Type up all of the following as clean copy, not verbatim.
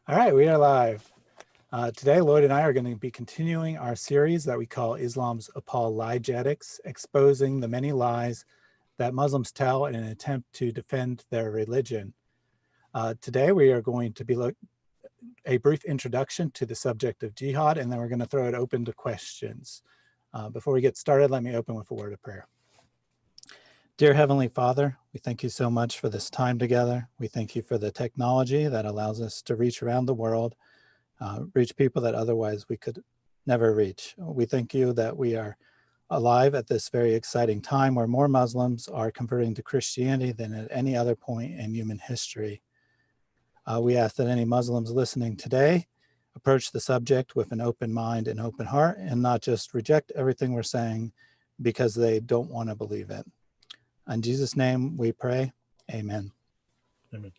All right, we are live. Today, Lloyd and I are going to be continuing our series that we call Islam's ApoLIEgetics, exposing the many lies that Muslims tell in an attempt to defend their religion. Today, we are going to be a brief introduction to the subject of jihad, and then we're going to throw it open to questions. Before we get started, let me open with a word of prayer. Dear Heavenly Father, we thank you so much for this time together. We thank you for the technology that allows us to reach around the world, reach people that otherwise we could never reach. We thank you that we are alive at this very exciting time where more Muslims are converting to Christianity than at any other point in human history. We ask that any Muslims listening today approach the subject with an open mind and open heart and not just reject everything we're saying because they don't want to believe it. In Jesus' name we pray, amen. Amen.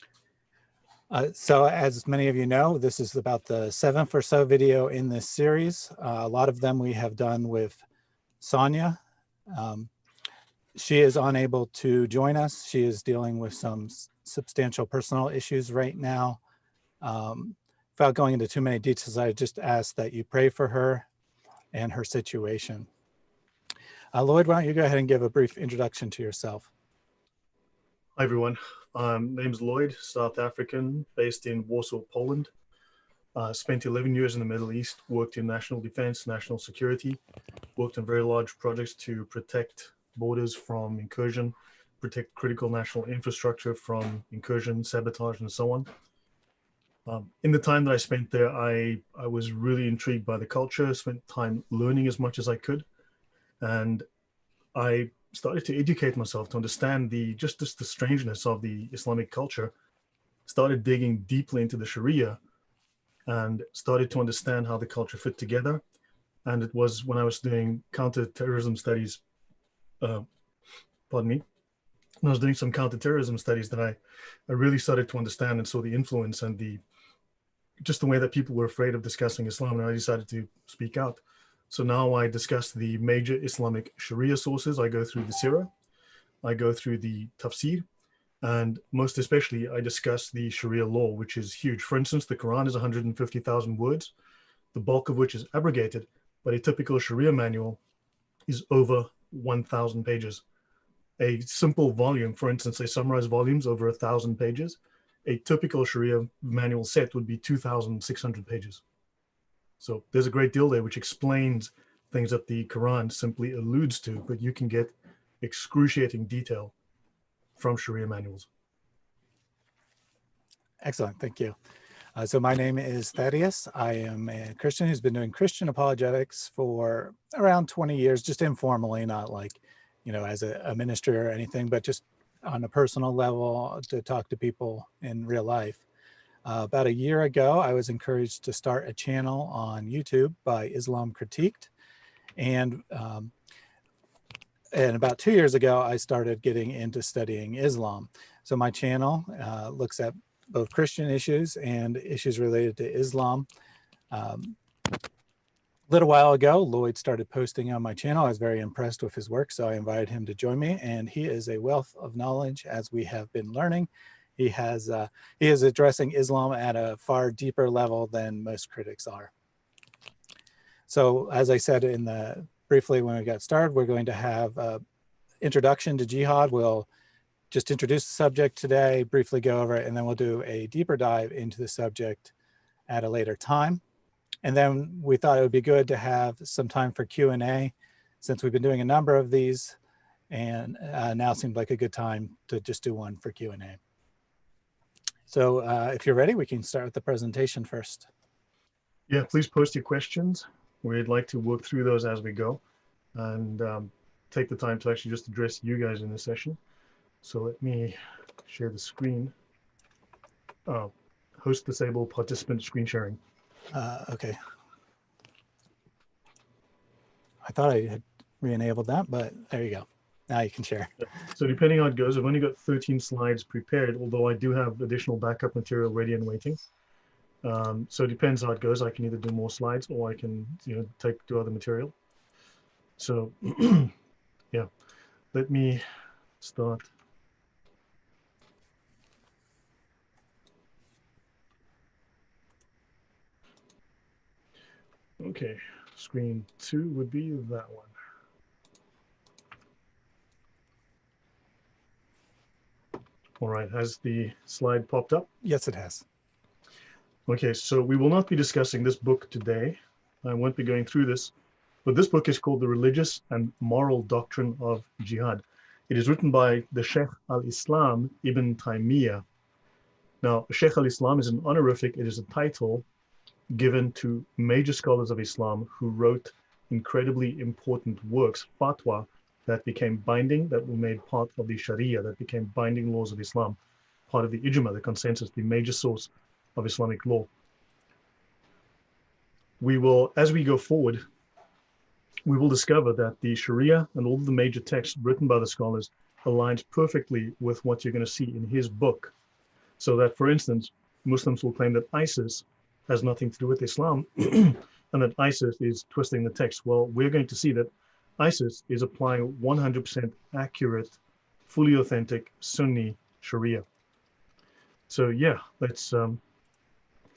So as many of you know, this is about the 7th or so video in this series. A lot of them we have done with Sonia. She is unable to join us. She is dealing with some substantial personal issues right now. Without going into too many details, I just ask that you pray for her and her situation. Lloyd, why don't you go ahead and give a brief introduction to yourself? Hi, everyone. Name's Lloyd, South African, based in Warsaw, Poland. Spent 11 years in the Middle East, worked in national defense, national security, worked on very large projects to protect borders from incursion, protect critical national infrastructure from incursion, sabotage, and so on. In the time that I spent there, I was really intrigued by the culture, spent time learning as much as I could. And I started to educate myself to understand just the strangeness of the Islamic culture, started digging deeply into the Sharia and started to understand how the culture fit together. And it was when I was doing counterterrorism studies, when I was doing some counterterrorism studies that I really started to understand and saw the influence and just the way that people were afraid of discussing Islam, and I decided to speak out. So now I discuss the major Islamic Sharia sources. I go through the Sirah, I go through the Tafsir, and most especially I discuss the Sharia law, which is huge. For instance, the Quran is 150,000 words, the bulk of which is abrogated, but a typical Sharia manual is over 1,000 pages. A simple volume, for instance, a summarized volume is over 1,000 pages. A typical Sharia manual set would be 2,600 pages. So there's a great deal there which explains things that the Quran simply alludes to, but you can get excruciating detail from Sharia manuals. Excellent, thank you. So my name is Thaddeus. I am a Christian who's been doing Christian apologetics for around 20 years, just informally, not like, as a ministry or anything, but just on a personal level to talk to people in real life. About a year ago, I was encouraged to start a channel on YouTube by Islam Critiqued. And about 2 years ago, I started getting into studying Islam. So my channel looks at both Christian issues and issues related to Islam. A little while ago, Lloyd started posting on my channel. I was very impressed with his work, so I invited him to join me. And he is a wealth of knowledge, as we have been learning. He is addressing Islam at a far deeper level than most critics are. So as I said briefly when we got started, we're going to have an introduction to jihad. We'll just introduce the subject today, briefly go over it, and then we'll do a deeper dive into the subject at a later time. And then we thought it would be good to have some time for Q&A, since we've been doing a number of these, and now seemed like a good time to just do one for Q&A. So if you're ready, we can start with the presentation first. Yeah, please post your questions. We'd like to work through those as we go and take the time to actually just address you guys in this session. So let me share the screen. Host disable participant screen sharing. Okay. I thought I had re-enabled that, but there you go. Now you can share. So depending on how it goes, I've only got 13 slides prepared, although I do have additional backup material ready and waiting. So it depends how it goes. I can either do more slides or I can do other material. So yeah, let me start. Okay, screen 2 would be that one. All right, has the slide popped up? Yes, it has. Okay, so we will not be discussing this book today. I won't be going through this, but this book is called The Religious and Moral Doctrine of Jihad. It is written by the Sheikh al-Islam Ibn Taymiyyah. Now, Sheikh al-Islam is an honorific, it is a title given to major scholars of Islam who wrote incredibly important works, fatwa, that became binding, that were made part of the Sharia, that became binding laws of Islam, part of the ijma, the consensus, the major source of Islamic law. We will, as we go forward, we will discover that the Sharia and all of the major texts written by the scholars aligns perfectly with what you're going to see in his book. So that, for instance, Muslims will claim that ISIS has nothing to do with Islam and that ISIS is twisting the text. Well, we're going to see that ISIS is applying 100% accurate, fully authentic Sunni Sharia. So yeah, let's, if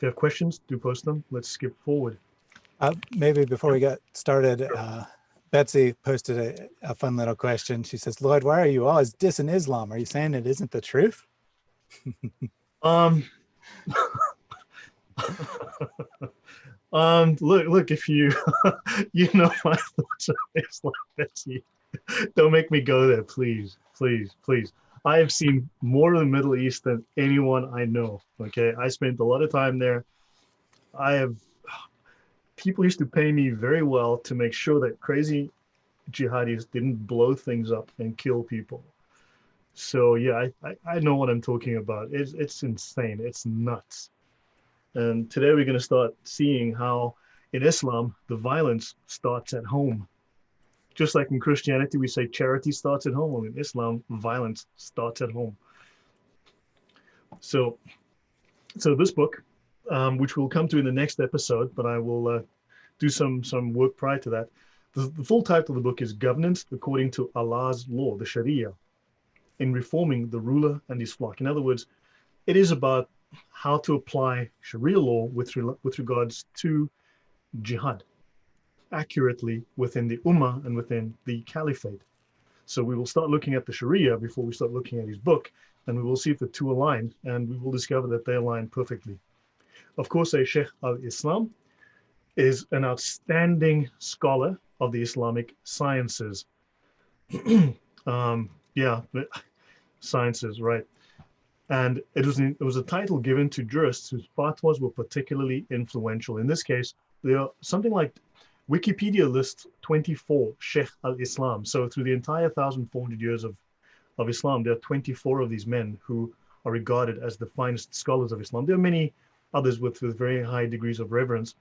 you have questions, do post them. Let's skip forward. Maybe before we get started, Betsy posted a fun little question. She says, Lloyd, why are you always dissing Islam? Are you saying it isn't the truth? Look, if you, you know my thoughts on Islam, Betsy. Don't make me go there, please, please, please. I have seen more of the Middle East than anyone I know. Okay, I spent a lot of time there. People used to pay me very well to make sure that crazy jihadis didn't blow things up and kill people. So yeah, I know what I'm talking about. It's insane. It's nuts. And today we're going to start seeing how in Islam, the violence starts at home. Just like in Christianity, we say charity starts at home. Well, in Islam, violence starts at home. So this book, which we'll come to in the next episode, but I will do some work prior to that. The full title of the book is Governance According to Allah's Law, the Sharia, in reforming the ruler and his flock. In other words, it is about how to apply Sharia law with regards to jihad accurately within the Ummah and within the Caliphate. So we will start looking at the Sharia before we start looking at his book, and we will see if the two align, and we will discover that they align perfectly. Of course, Sheikh al-Islam is an outstanding scholar of the Islamic sciences. Yeah, sciences, right. And it was a title given to jurists whose fatwas were particularly influential. In this case, there are something like Wikipedia lists 24 Sheikh al-Islam. So through the entire 1,400 years of Islam, there are 24 of these men who are regarded as the finest scholars of Islam. There are many others with very high degrees of reverence,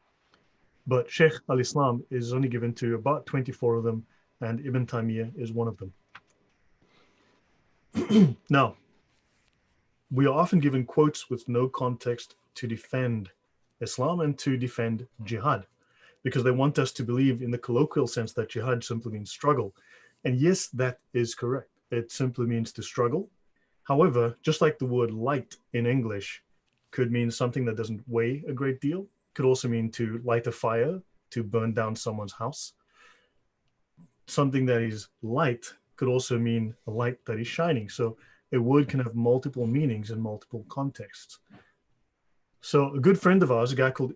but Sheikh al-Islam is only given to about 24 of them, and Ibn Taymiyyah is one of them. Now, we are often given quotes with no context to defend Islam and to defend jihad, because they want us to believe in the colloquial sense that jihad simply means struggle. And yes, that is correct. It simply means to struggle. However, just like the word light in English could mean something that doesn't weigh a great deal, could also mean to light a fire, to burn down someone's house. Something that is light could also mean a light that is shining. So a word can have multiple meanings in multiple contexts. So a good friend of ours, a guy called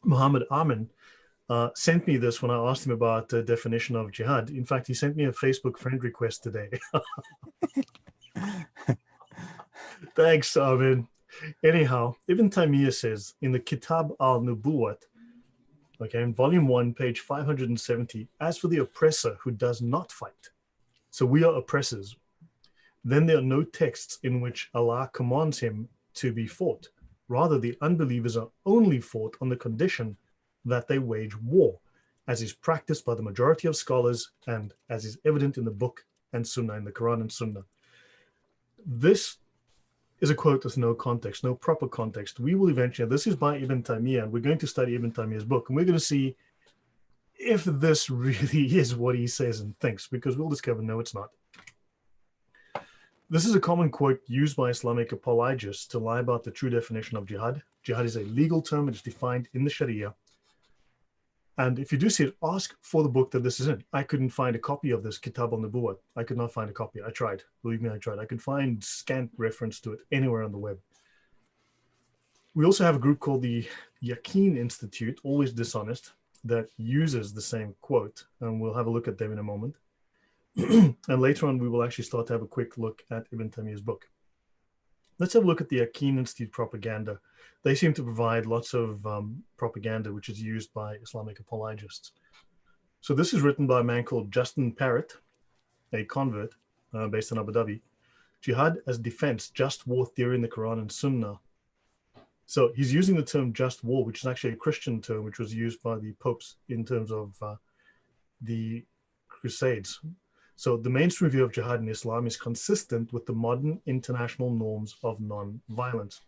Muhammad Amin, sent me this when I asked him about the definition of jihad. In fact, he sent me a Facebook friend request today. Thanks, Amin. Anyhow, Ibn Taymiyyah says in the Kitab al-Nubuwat, okay, in volume 1, page 570, as for the oppressor who does not fight, so we are oppressors, then there are no texts in which Allah commands him to be fought. Rather, the unbelievers are only fought on the condition that they wage war, as is practiced by the majority of scholars and as is evident in the book and Sunnah, in the Quran and Sunnah. This is a quote with no context, no proper context. We will eventually, this is by Ibn Taymiyyah, and we're going to study Ibn Taymiyyah's book, and we're going to see if this really is what he says and thinks, because we'll discover, no, it's not. This is a common quote used by Islamic apologists to lie about the true definition of jihad. Jihad is a legal term. It is defined in the Sharia. And if you do see it, ask for the book that this is in. I couldn't find a copy of this, Kitab al-Nubuwwah. I could not find a copy. I tried. Believe me, I tried. I could find scant reference to it anywhere on the web. We also have a group called the Yaqeen Institute, always dishonest, that uses the same quote. And we'll have a look at them in a moment. And later on, we will actually start to have a quick look at Ibn Taymiyyah's book. Let's have a look at the Yaqeen Institute propaganda. They seem to provide lots of propaganda, which is used by Islamic apologists. So this is written by a man called Justin Parrott, a convert based in Abu Dhabi. Jihad as defense, just war theory in the Quran and Sunnah. So he's using the term just war, which is actually a Christian term, which was used by the popes in terms of the Crusades. So the mainstream view of jihad in Islam is consistent with the modern international norms of non-violence.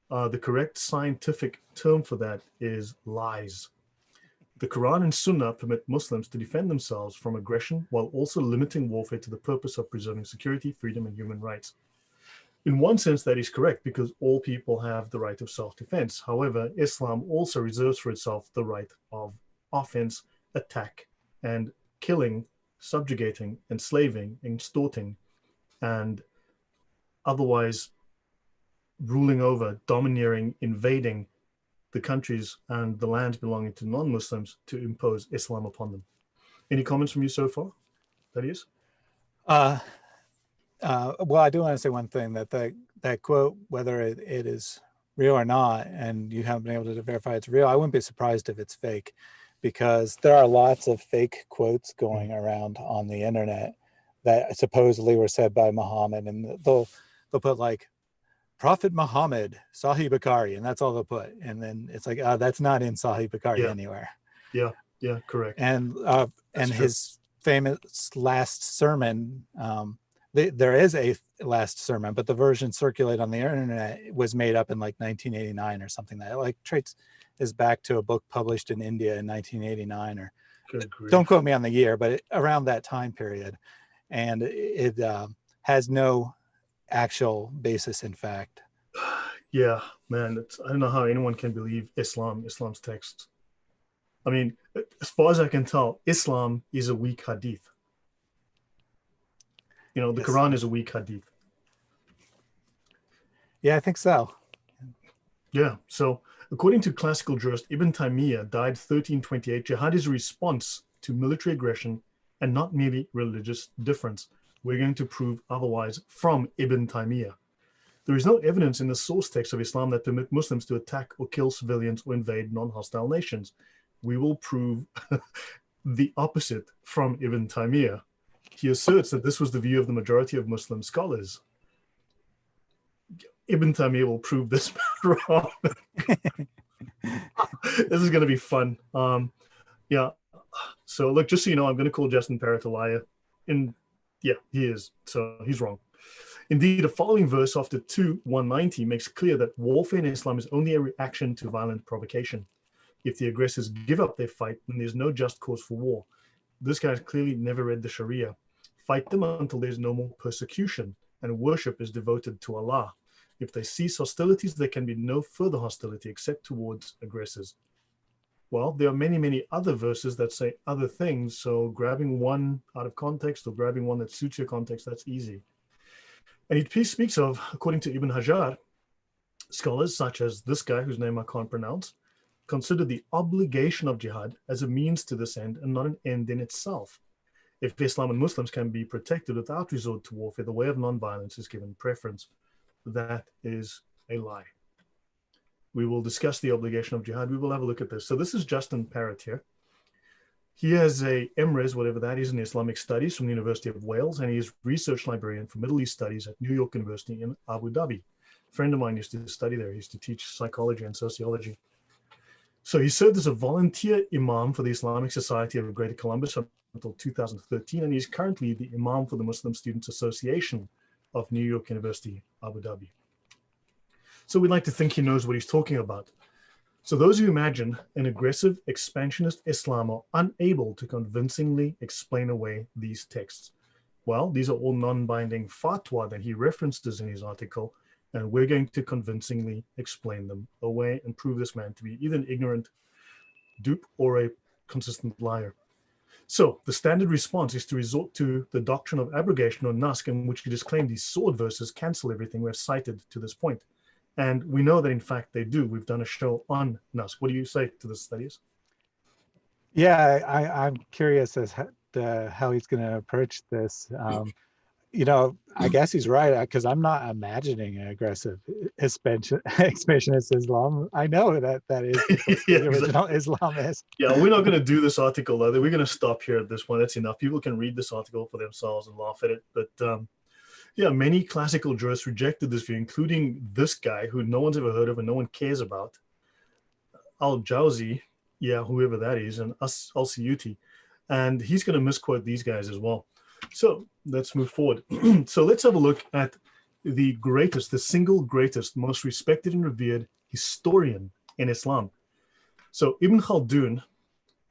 The correct scientific term for that is lies. The Quran and Sunnah permit Muslims to defend themselves from aggression while also limiting warfare to the purpose of preserving security, freedom, and human rights. In one sense, that is correct because all people have the right of self-defense. However, Islam also reserves for itself the right of offense, attack, and killing, subjugating, enslaving, extorting, and otherwise ruling over, domineering, invading the countries and the lands belonging to non-Muslims to impose Islam upon them. Any comments from you so far, Thaddeus? Well, I do want to say one thing, that quote, whether it is real or not, and you haven't been able to verify it's real, I wouldn't be surprised if it's fake, because there are lots of fake quotes going around on the internet that supposedly were said by Muhammad, and they'll put like Prophet Muhammad, Sahih Bukhari, and that's all they'll put. And then it's like, that's not in Sahih Bukhari anywhere. Yeah, correct. And true. His famous last sermon, there is a last sermon, but the version circulated on the internet was made up in like 1989 or something. That like traits is back to a book published in India in 1989, or don't quote me on the year, but around that time period. And it has no actual basis in fact. Yeah, man, I don't know how anyone can believe Islam's text. I mean, as far as I can tell, Islam is a weak hadith. You know, the Quran is a weak hadith. Yeah, I think so. Yeah, so according to classical jurist Ibn Taymiyyah, died 1328, jihad is a response to military aggression and not merely religious difference. We're going to prove otherwise from Ibn Taymiyyah. There is no evidence in the source text of Islam that permit Muslims to attack or kill civilians or invade non-hostile nations. We will prove the opposite from Ibn Taymiyyah. He asserts that this was the view of the majority of Muslim scholars. Ibn Taymiyyah will prove this wrong. This is going to be fun. Yeah. So look, just so you know, I'm going to call Justin Parrott a liar. Yeah, he is. So he's wrong. Indeed, the following verse after 2:190 makes clear that warfare in Islam is only a reaction to violent provocation. If the aggressors give up their fight, then there's no just cause for war. This guy's clearly never read the Sharia. Fight them until there's no more persecution and worship is devoted to Allah. If they cease hostilities, there can be no further hostility except towards aggressors. Well, there are many, many other verses that say other things. So grabbing one out of context or grabbing one that suits your context, that's easy. And he speaks of, according to Ibn Hajar, scholars such as this guy, whose name I can't pronounce, consider the obligation of jihad as a means to this end and not an end in itself. If Islam and Muslims can be protected without resort to warfare, the way of non-violence is given preference. That is a lie. We will discuss the obligation of jihad. We will have a look at this. So this is Justin Parrott here. He has a MRes, whatever that is, in Islamic Studies from the University of Wales, and he is research librarian for Middle East Studies at New York University in Abu Dhabi. A friend of mine used to study there. He used to teach psychology and sociology. So he served as a volunteer imam for the Islamic Society of Greater Columbus until 2013, and he's currently the imam for the Muslim Students Association of New York University, Abu Dhabi. So we'd like to think he knows what he's talking about. So those who imagine an aggressive, expansionist Islam are unable to convincingly explain away these texts. Well, these are all non-binding fatwa that he references in his article, and we're going to convincingly explain them away and prove this man to be either an ignorant dupe or a consistent liar. So the standard response is to resort to the doctrine of abrogation, or Nask, in which it is claimed these sword verses cancel everything we have cited to this point. And we know that, in fact, they do. We've done a show on Nask. What do you say to this, Thaddeus? Yeah, I'm curious as to how he's going to approach this. I guess he's right, because I'm not imagining an aggressive expansionist Islam. I know that is what Yeah, the original Islam is. Yeah, we're not going to do this article, though. We're going to stop here at this point. That's enough. People can read this article for themselves and laugh at it. But yeah, many classical jurists rejected this view, including this guy who no one's ever heard of and no one cares about, Al-Jawzi, whoever that is, and Al-Suyuti. And he's going to misquote these guys as well. So let's move forward. So let's have a look at the single greatest, most respected and revered historian in Islam. So Ibn Khaldun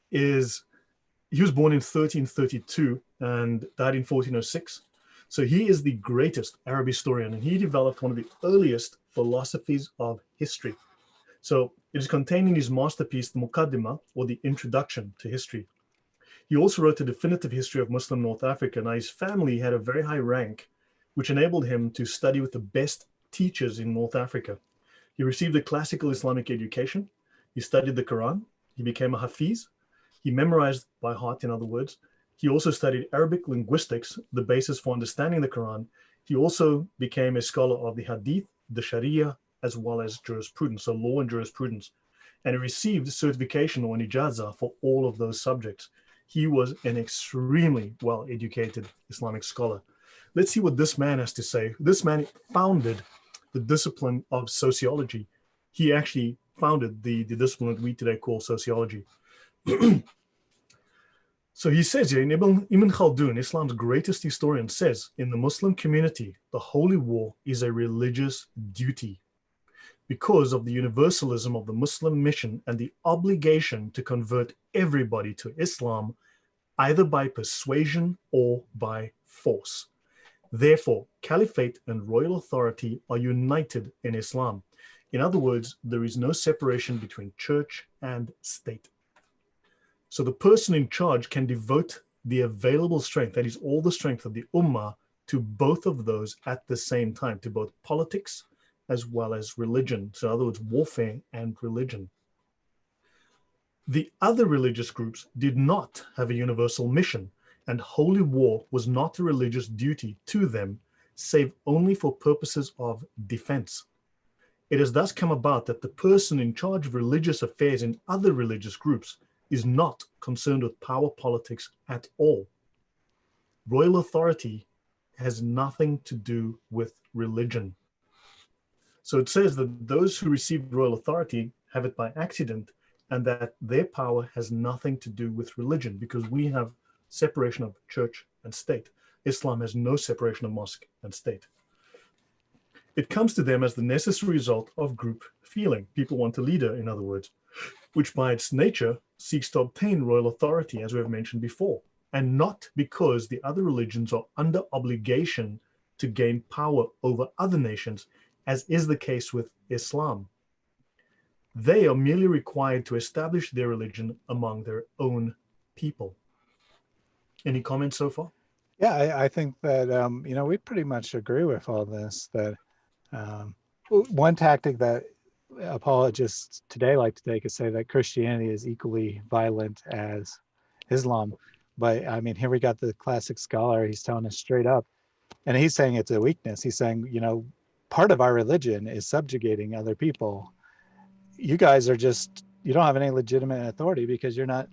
he was born in 1332 and died in 1406. So he is the greatest Arab historian, and he developed one of the earliest philosophies of history. So it is contained in his masterpiece, the Muqaddimah, or the Introduction to History. He also wrote a definitive history of Muslim North Africa. Now, his family had a very high rank, which enabled him to study with the best teachers in North Africa. He received a classical Islamic education. He studied the Quran. He became a Hafiz. He memorized by heart, in other words. He also studied Arabic linguistics, the basis for understanding the Quran. He also became a scholar of the Hadith, the Sharia, as well as jurisprudence, so law and jurisprudence. And he received certification or an ijazah for all of those subjects. He was an extremely well-educated Islamic scholar. Let's see what this man has to say. This man founded the discipline of sociology. He actually founded the discipline that we today call sociology. So he says here, Ibn Khaldun, Islam's greatest historian, says, in the Muslim community, the holy war is a religious duty because of the universalism of the Muslim mission and the obligation to convert everybody to Islam, either by persuasion or by force. Therefore, caliphate and royal authority are united in Islam. In other words, there is no separation between church and state. So the person in charge can devote the available strength, that is all the strength of the ummah, to both of those at the same time, to both politics as well as religion. So in other words, warfare and religion. The other religious groups did not have a universal mission, and holy war was not a religious duty to them, save only for purposes of defense. It has thus come about that the person in charge of religious affairs in other religious groups is not concerned with power politics at all. Royal authority has nothing to do with religion. So it says that those who receive royal authority have it by accident, and that their power has nothing to do with religion, because we have separation of church and state. Islam has no separation of mosque and state. It comes to them as the necessary result of group feeling. People want a leader, in other words, which by its nature seeks to obtain royal authority, as we have mentioned before, and not because the other religions are under obligation to gain power over other nations, as is the case with Islam. They are merely required to establish their religion among their own people. Any comments so far? Yeah, I think that, we pretty much agree with all this, that one tactic that apologists today like to take is say that Christianity is equally violent as Islam. But I mean, here we got the classic scholar, he's telling us straight up, and he's saying it's a weakness. He's saying, part of our religion is subjugating other people. You guys are you don't have any legitimate authority because you're not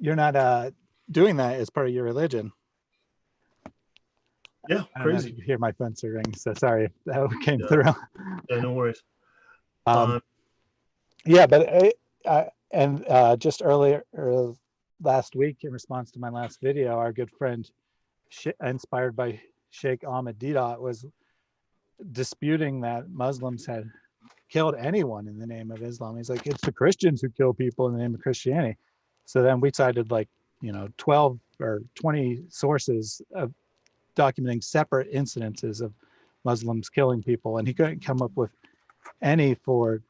doing that as part of your religion. Yeah, crazy. You hear my phone ring, so sorry if that came through. Yeah, no worries. Yeah, but just earlier, last week, in response to my last video, our good friend, inspired by Sheikh Ahmed Didat, was disputing that Muslims had killed anyone in the name of Islam. He's like, it's the Christians who kill people in the name of Christianity. So then we cited 12 or 20 sources of documenting separate incidences of Muslims killing people, and he couldn't come up with any for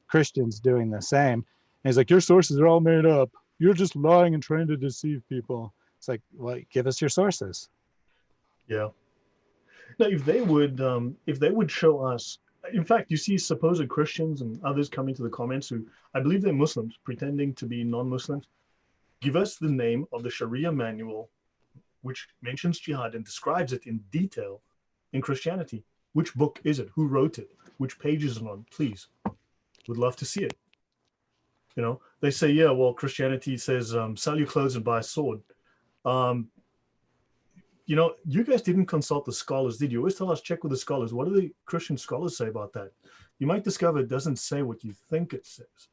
Christians doing the same. And he's like, your sources are all made up. You're just lying and trying to deceive people. It's like, well, give us your sources. Yeah. Now, if they would show us, in fact, you see supposed Christians and others coming to the comments who I believe they're Muslims pretending to be non-Muslims, give us the name of the Sharia manual which mentions jihad and describes it in detail in Christianity. Which book is it? Who wrote it? Which page is it on? Please. Would love to see it. You know, they say, yeah, well, Christianity says sell your clothes and buy a sword. You know, you guys didn't consult the scholars, did you? Always tell us, check with the scholars. What do the Christian scholars say about that? You might discover it doesn't say what you think it says.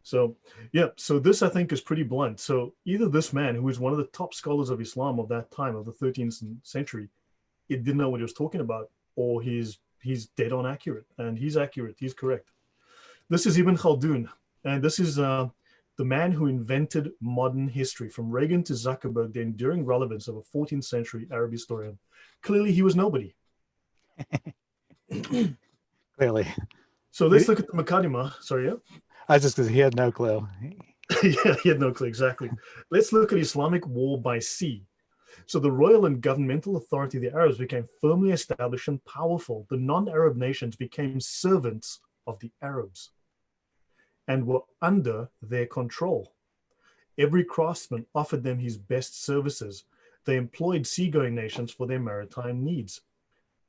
So, yeah, so this, I think, is pretty blunt. So either this man, who is one of the top scholars of Islam of that time, of the 13th century, it didn't know what he was talking about, or he's dead on accurate. And he's accurate. He's correct. This is Ibn Khaldun. And this is the man who invented modern history, from Reagan to Zuckerberg, the enduring relevance of a 14th century Arab historian. Clearly, he was nobody. Clearly. So let's look at the Muqaddimah. Sorry, yeah? I just because he had no clue. Yeah, he had no clue, exactly. Let's look at Islamic war by sea. So the royal and governmental authority of the Arabs became firmly established and powerful. The non-Arab nations became servants of the Arabs and were under their control. Every craftsman offered them his best services. They employed seagoing nations for their maritime needs.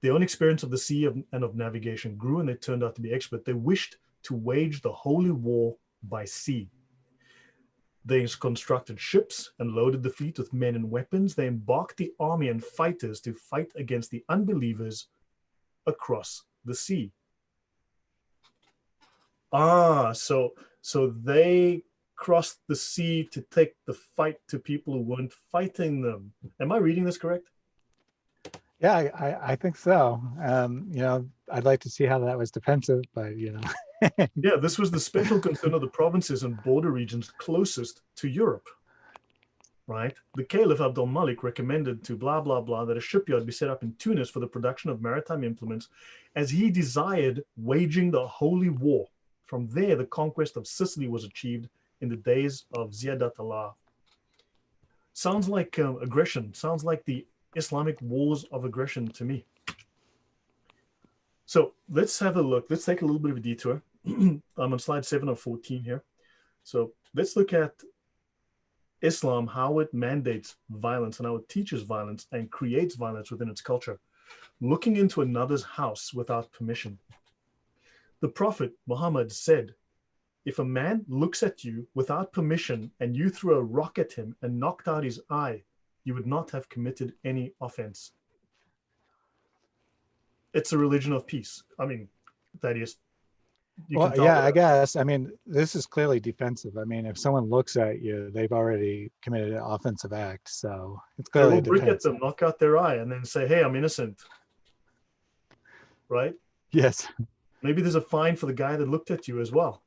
Their own experience of the sea and of navigation grew, and they turned out to be expert. They wished to wage the holy war by sea. They constructed ships and loaded the fleet with men and weapons. They embarked the army and fighters to fight against the unbelievers across the sea. So they crossed the sea to take the fight to people who weren't fighting them. Am I reading this correct? Yeah, I think so. You know, I'd like to see how that was defensive, but you know. Yeah, this was the special concern of the provinces and border regions closest to Europe, right? The Caliph Abdul Malik recommended to blah, blah, blah that a shipyard be set up in Tunis for the production of maritime implements, as he desired waging the holy war. From there, the conquest of Sicily was achieved in the days of Ziyadat Allah. Sounds like aggression. Sounds like the Islamic wars of aggression to me. So let's have a look. Let's take a little bit of a detour. I'm on slide 7 of 14 here. So let's look at Islam, how it mandates violence and how it teaches violence and creates violence within its culture. Looking into another's house without permission. The Prophet Muhammad said, if a man looks at you without permission and you threw a rock at him and knocked out his eye, you would not have committed any offense. It's a religion of peace. I mean, that is. Well, yeah, I guess. I mean, this is clearly defensive. I mean, if someone looks at you, they've already committed an offensive act. So it's clearly a brick at them, knock out their eye, and then say, hey, I'm innocent. Right? Yes. Maybe there's a fine for the guy that looked at you as well.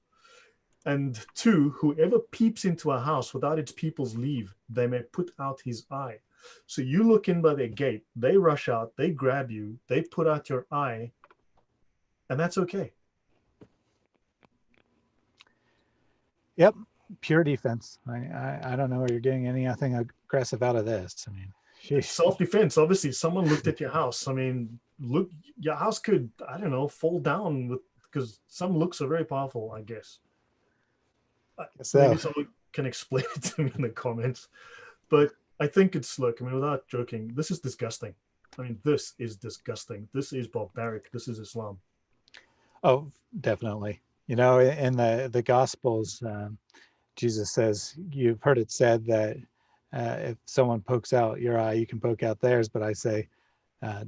And 2, whoever peeps into a house without its people's leave, they may put out his eye. So you look in by their gate, they rush out, they grab you, they put out your eye, and that's okay. Yep, pure defense. I don't know where you're getting anything aggressive out of this. I mean, sheesh. Self-defense. Obviously, someone looked at your house. I mean, look, your house could, I don't know, fall down because some looks are very powerful, I guess. Maybe someone can explain it to me in the comments. But I think it's, look, I mean, without joking, this is disgusting. I mean, this is disgusting. This is barbaric. This is Islam. Oh, definitely. You know, in the Gospels, Jesus says, you've heard it said that if someone pokes out your eye, you can poke out theirs. But I say,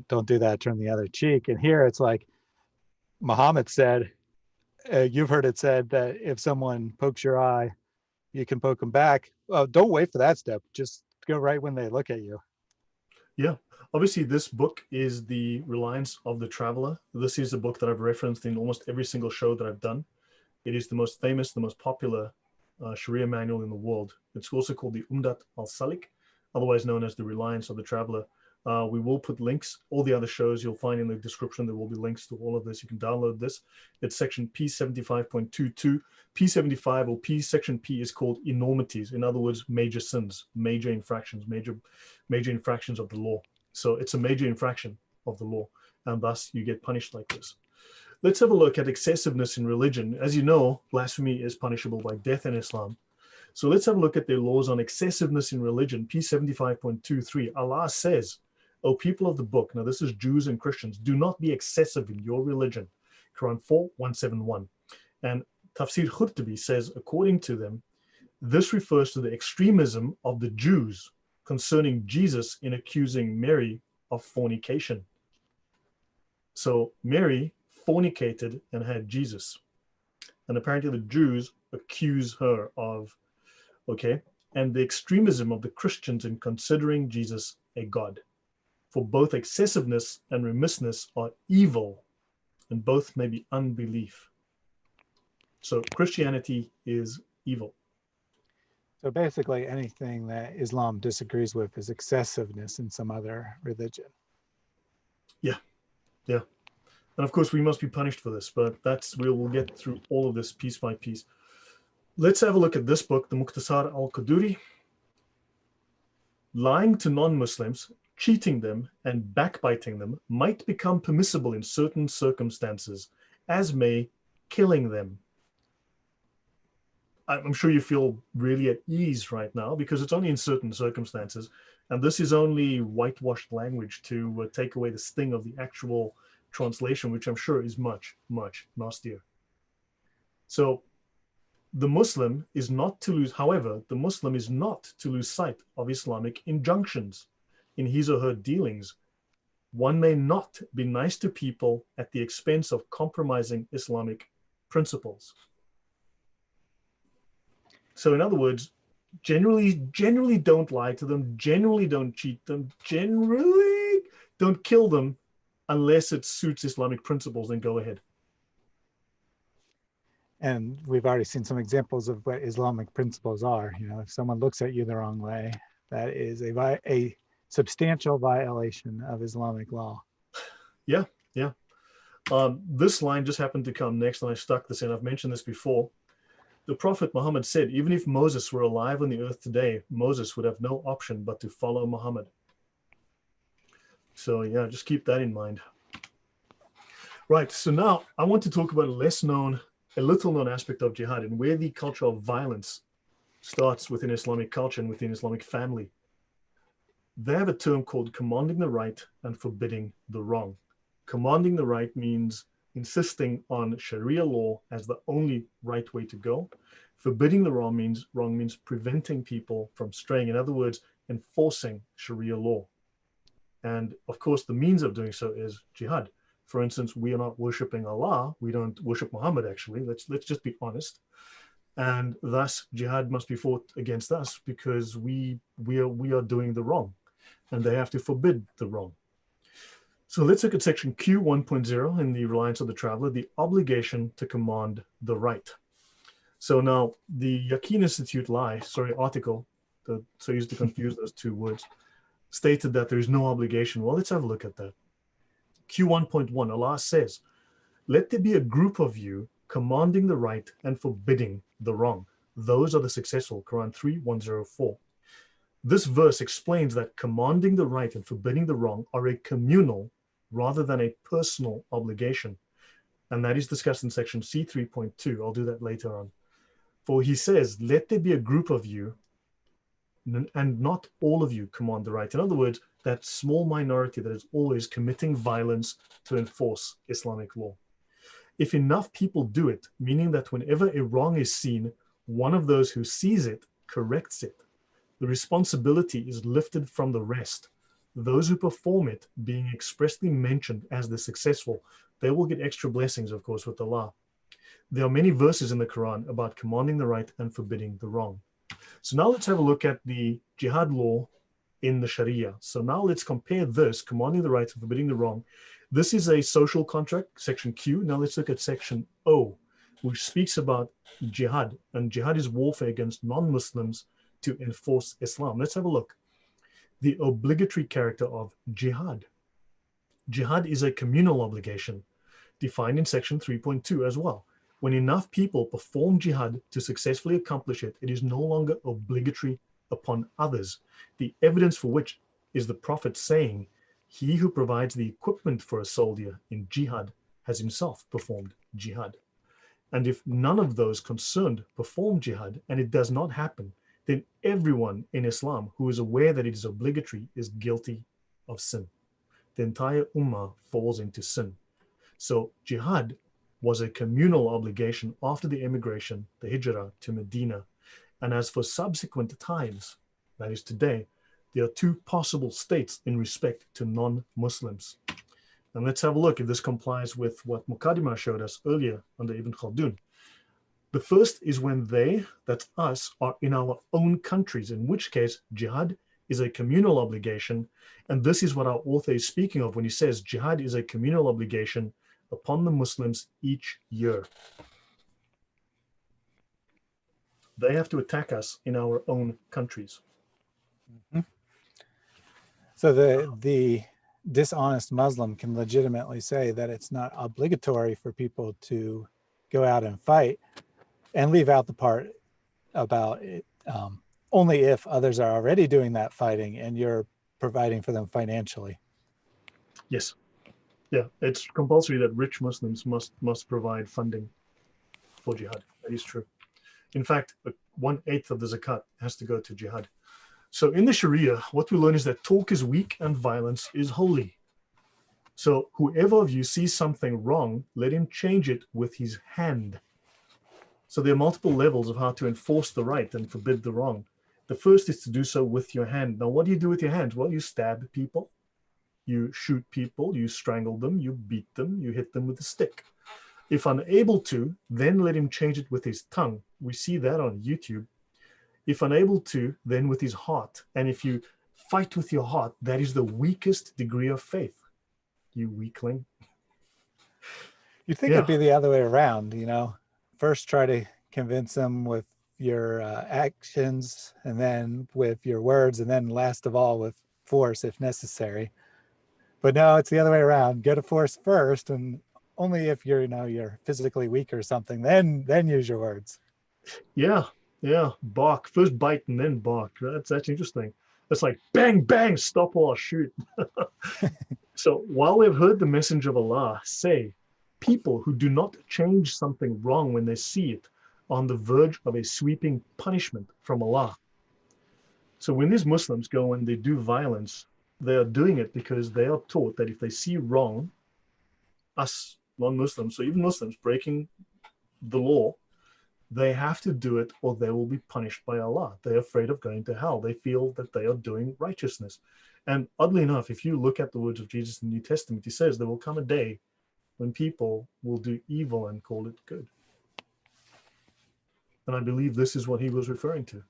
don't do that, turn the other cheek. And here it's like Muhammad said, you've heard it said that if someone pokes your eye, you can poke them back. Don't wait for that step. Just go right when they look at you. Yeah. Obviously, this book is The Reliance of the Traveler. This is a book that I've referenced in almost every single show that I've done. It is the most famous, the most popular Sharia manual in the world. It's also called the Umdat al-Salik, otherwise known as The Reliance of the Traveler. We will put links. All the other shows you'll find in the description. There will be links to all of this. You can download this. It's section P75.22. P75 or section P is called enormities. In other words, major sins, major infractions, major infractions of the law. So it's a major infraction of the law, and thus you get punished like this. Let's have a look at excessiveness in religion. As you know, blasphemy is punishable by death in Islam. So let's have a look at their laws on excessiveness in religion. P75.23, Allah says, O people of the book, now this is Jews and Christians, do not be excessive in your religion. Quran 4:171. And Tafsir Qurtubi says, according to them, this refers to the extremism of the Jews concerning Jesus in accusing Mary of fornication. So Mary fornicated and had Jesus. And apparently the Jews accuse her of, okay, and the extremism of the Christians in considering Jesus a God. For both excessiveness and remissness are evil, and both may be unbelief. So Christianity is evil. So basically anything that Islam disagrees with is excessiveness in some other religion. Yeah, yeah. And of course we must be punished for this, but we'll get through all of this piece by piece. Let's have a look at this book, the Mukhtasar al-Quduri. Lying to non-Muslims, cheating them, and backbiting them might become permissible in certain circumstances, as may killing them. I'm sure you feel really at ease right now because it's only in certain circumstances. And this is only whitewashed language to take away the sting of the actual translation, which I'm sure is much, much nastier. So the Muslim is not to lose, however, the Muslim is not to lose sight of Islamic injunctions in his or her dealings. One may not be nice to people at the expense of compromising Islamic principles. So in other words, generally don't lie to them, generally don't cheat them, generally don't kill them unless it suits Islamic principles, then go ahead. And we've already seen some examples of what Islamic principles are. You know, if someone looks at you the wrong way, that is a substantial violation of Islamic law. Yeah, yeah. This line just happened to come next, and I stuck this in. I've mentioned this before. The Prophet Muhammad said, even if Moses were alive on the earth today, Moses would have no option but to follow Muhammad. So yeah, just keep that in mind. Right, so now I want to talk about a little known aspect of jihad and where the culture of violence starts within Islamic culture and within Islamic family. They have a term called commanding the right and forbidding the wrong. Commanding the right means insisting on Sharia law as the only right way to go. Forbidding the wrong means preventing people from straying. In other words, enforcing Sharia law. And of course, the means of doing so is jihad. For instance, we are not worshiping Allah. We don't worship Muhammad, actually. Let's just be honest. And thus, jihad must be fought against us because we are doing the wrong, and they have to forbid the wrong. So let's look at section Q 1.0 in the Reliance of the Traveler, the obligation to command the right. So now the Yaqeen Institute article, so used to confuse those two words, stated that there is no obligation. Well, let's have a look at that. Q 1.1, Allah says, let there be a group of you commanding the right and forbidding the wrong. Those are the successful, Quran 3:104. This verse explains that commanding the right and forbidding the wrong are a communal rather than a personal obligation. And that is discussed in section C 3.2. I'll do that later on. For he says, let there be a group of you and not all of you command the right. In other words, that small minority that is always committing violence to enforce Islamic law. If enough people do it, meaning that whenever a wrong is seen, one of those who sees it corrects it, the responsibility is lifted from the rest. Those who perform it being expressly mentioned as the successful, they will get extra blessings, of course, with Allah. There are many verses in the Quran about commanding the right and forbidding the wrong. So now let's have a look at the jihad law in the Sharia. So now let's compare this, commanding the right and forbidding the wrong. This is a social contract, section Q. Now let's look at section O, which speaks about jihad. And jihad is warfare against non-Muslims to enforce Islam. Let's have a look. the obligatory character of jihad. Jihad is a communal obligation, defined in section 3.2 as well. When enough people perform jihad to successfully accomplish it, it is no longer obligatory upon others. The evidence for which is the Prophet saying, "He who provides the equipment for a soldier in jihad has himself performed jihad." And if none of those concerned perform jihad and it does not happen, then everyone in Islam who is aware that it is obligatory is guilty of sin. The entire ummah falls into sin. So jihad was a communal obligation after the emigration, the hijrah to Medina. And as for subsequent times, that is today, there are two possible states in respect to non-Muslims. And let's have a look if this complies with what Muqaddimah showed us earlier under Ibn Khaldun. The first is when they, that's us, are in our own countries, in which case jihad is a communal obligation. And this is what our author is speaking of when he says jihad is a communal obligation upon the Muslims each year. They have to attack us in our own countries. Mm-hmm. So the dishonest Muslim can legitimately say that it's not obligatory for people to go out and fight, and leave out the part about it, only if others are already doing that fighting and you're providing for them financially. Yes. Yeah, it's compulsory that rich Muslims must provide funding for jihad. That is true. In fact, 1/8 of the zakat has to go to jihad. So in the Sharia, what we learn is that talk is weak and violence is holy. So whoever of you sees something wrong, let him change it with his hand. So there are multiple levels of how to enforce the right and forbid the wrong. The first is to do so with your hand. Now, what do you do with your hand? Well, you stab people, you shoot people, you strangle them, you beat them, you hit them with a stick. If unable to, then let him change it with his tongue. We see that on YouTube. If unable to, then with his heart. And if you fight with your heart, that is the weakest degree of faith, you weakling. You'd think it'd be the other way around, you know? First try to convince them with your actions, and then with your words, and then last of all with force if necessary. But no, it's the other way around. Go to force first, and only if you're, you know, you're physically weak or something, then use your words. Yeah, bark. First bite and then bark. That's interesting. It's like bang, bang, stop or shoot. So while we've heard the message of Allah say, people who do not change something wrong when they see it are on the verge of a sweeping punishment from Allah. So when these Muslims go and they do violence, they are doing it because they are taught that if they see wrong, us non-Muslims, so even Muslims breaking the law, they have to do it or they will be punished by Allah. They're afraid of going to hell. They feel that they are doing righteousness. And oddly enough, if you look at the words of Jesus in the New Testament, he says there will come a day when people will do evil and call it good. And I believe this is what he was referring to.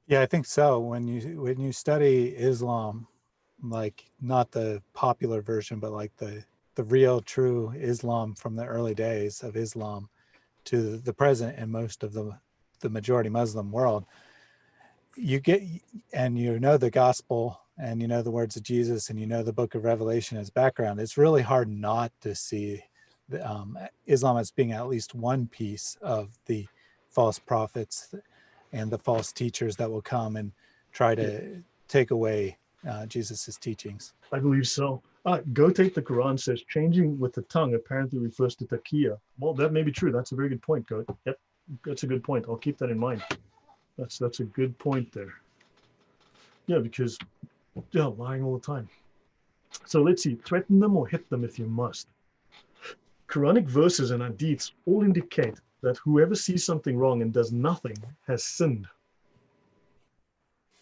Yeah, I think so. When you study Islam, like not the popular version, but like the real true Islam from the early days of Islam to the present in most of the majority Muslim world, you get, and you know the gospel and you know the words of Jesus and you know the book of Revelation as background, it's really hard not to see Islam as being at least one piece of the false prophets and the false teachers that will come and try to take away Jesus's teachings. I believe so. Go take the Quran says changing with the tongue apparently refers to taqiyya. Well, that may be true. That's a very good point, Goat. Yep, that's a good point. I'll keep that in mind. That's a good point there. Yeah, because lying all the time. So let's see, threaten them or hit them if you must. Quranic verses and hadiths all indicate that whoever sees something wrong and does nothing has sinned.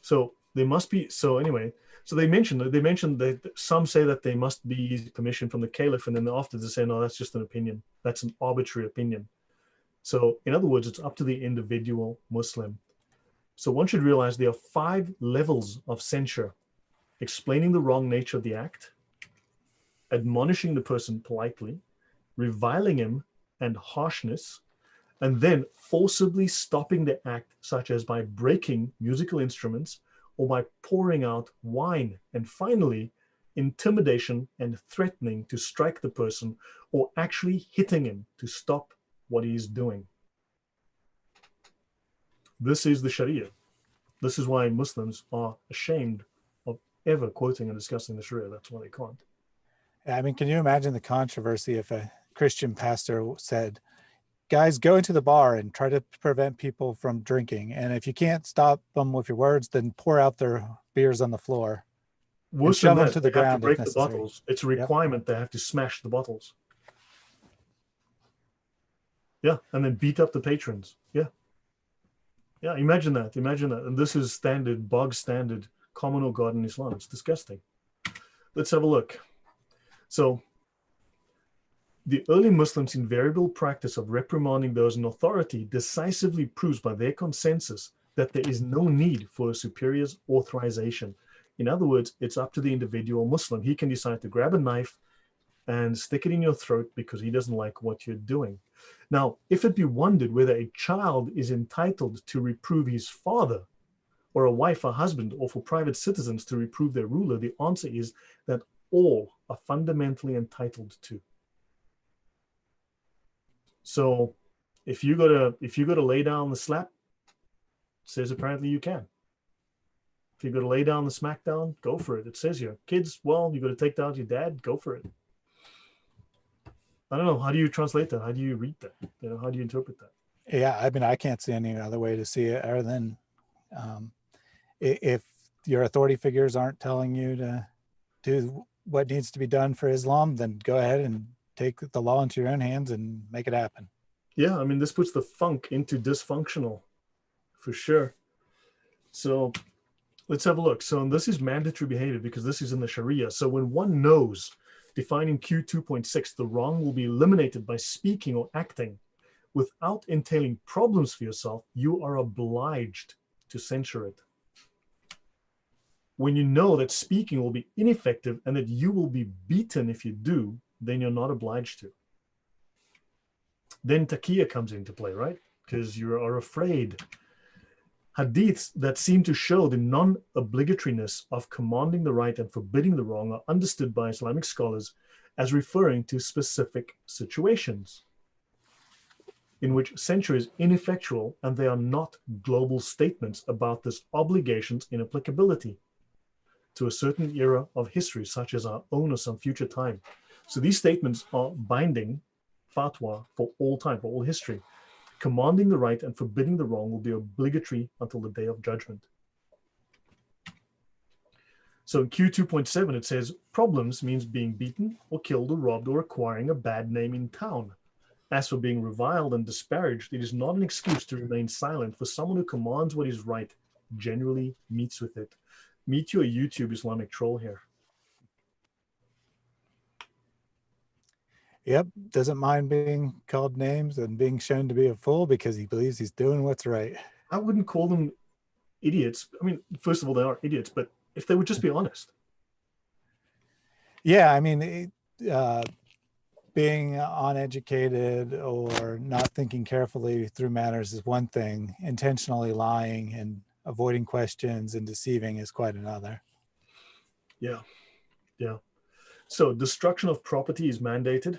So they must be, so anyway, so they mentioned that some say that they must be permission from the caliph, and then after they say, no, that's just an opinion. That's an arbitrary opinion. So in other words, it's up to the individual Muslim. So one should realize there are 5 levels of censure: explaining the wrong nature of the act, admonishing the person politely, reviling him and harshness, and then forcibly stopping the act, such as by breaking musical instruments or by pouring out wine. And finally, intimidation and threatening to strike the person or actually hitting him to stop what he is doing. This is the Sharia. This is why Muslims are ashamed of ever quoting and discussing the Sharia. That's why they can't. I mean, can you imagine the controversy if a Christian pastor said, guys, go into the bar and try to prevent people from drinking. And if you can't stop them with your words, then pour out their beers on the floor. Worse than shove them that, to the they have to ground if break the necessary. bottles. It's a requirement. They have to smash the bottles. Yeah, and then beat up the patrons. Yeah. Yeah, imagine that. Imagine that. And this is standard, bog standard, common or God in Islam. It's disgusting. Let's have a look. So, the early Muslims' invariable practice of reprimanding those in authority decisively proves by their consensus that there is no need for a superior's authorization. In other words, it's up to the individual Muslim. He can decide to grab a knife and stick it in your throat because he doesn't like what you're doing. Now, if it be wondered whether a child is entitled to reprove his father, or a wife or husband, or for private citizens to reprove their ruler, the answer is that all are fundamentally entitled to. So if you gotta lay down the slap, says apparently you can. If you gotta lay down the smackdown, go for it. It says here, kids, well, you gotta take down your dad, go for it. I don't know. How do you translate that? How do you read that? You know, how do you interpret that? Yeah, I mean, I can't see any other way to see it other than if your authority figures aren't telling you to do what needs to be done for Islam, then go ahead and take the law into your own hands and make it happen. Yeah, I mean, this puts the funk into dysfunctional, for sure. So let's have a look. So this is mandatory behavior because this is in the Sharia. So when one knows, defining Q 2.6, the wrong will be eliminated by speaking or acting without entailing problems for yourself, you are obliged to censure it. When you know that speaking will be ineffective and that you will be beaten if you do, then you're not obliged to. Then taqiyya comes into play, right? Because you are afraid. Hadiths that seem to show the non-obligatoriness of commanding the right and forbidding the wrong are understood by Islamic scholars as referring to specific situations in which censure is ineffectual, and they are not global statements about this obligation's inapplicability to a certain era of history, such as our own or some future time. So these statements are binding fatwa for all time, for all history. Commanding the right and forbidding the wrong will be obligatory until the day of judgment. So in Q 2.7, it says, problems means being beaten or killed or robbed or acquiring a bad name in town. As for being reviled and disparaged, it is not an excuse to remain silent, for someone who commands what is right generally meets with it. Meet your YouTube Islamic troll here. Yep, doesn't mind being called names and being shown to be a fool because he believes he's doing what's right. I wouldn't call them idiots. I mean, first of all, they are idiots, but if they would just be honest. Yeah, I mean, being uneducated or not thinking carefully through matters is one thing. Intentionally lying and avoiding questions and deceiving is quite another. Yeah, yeah. So destruction of property is mandated.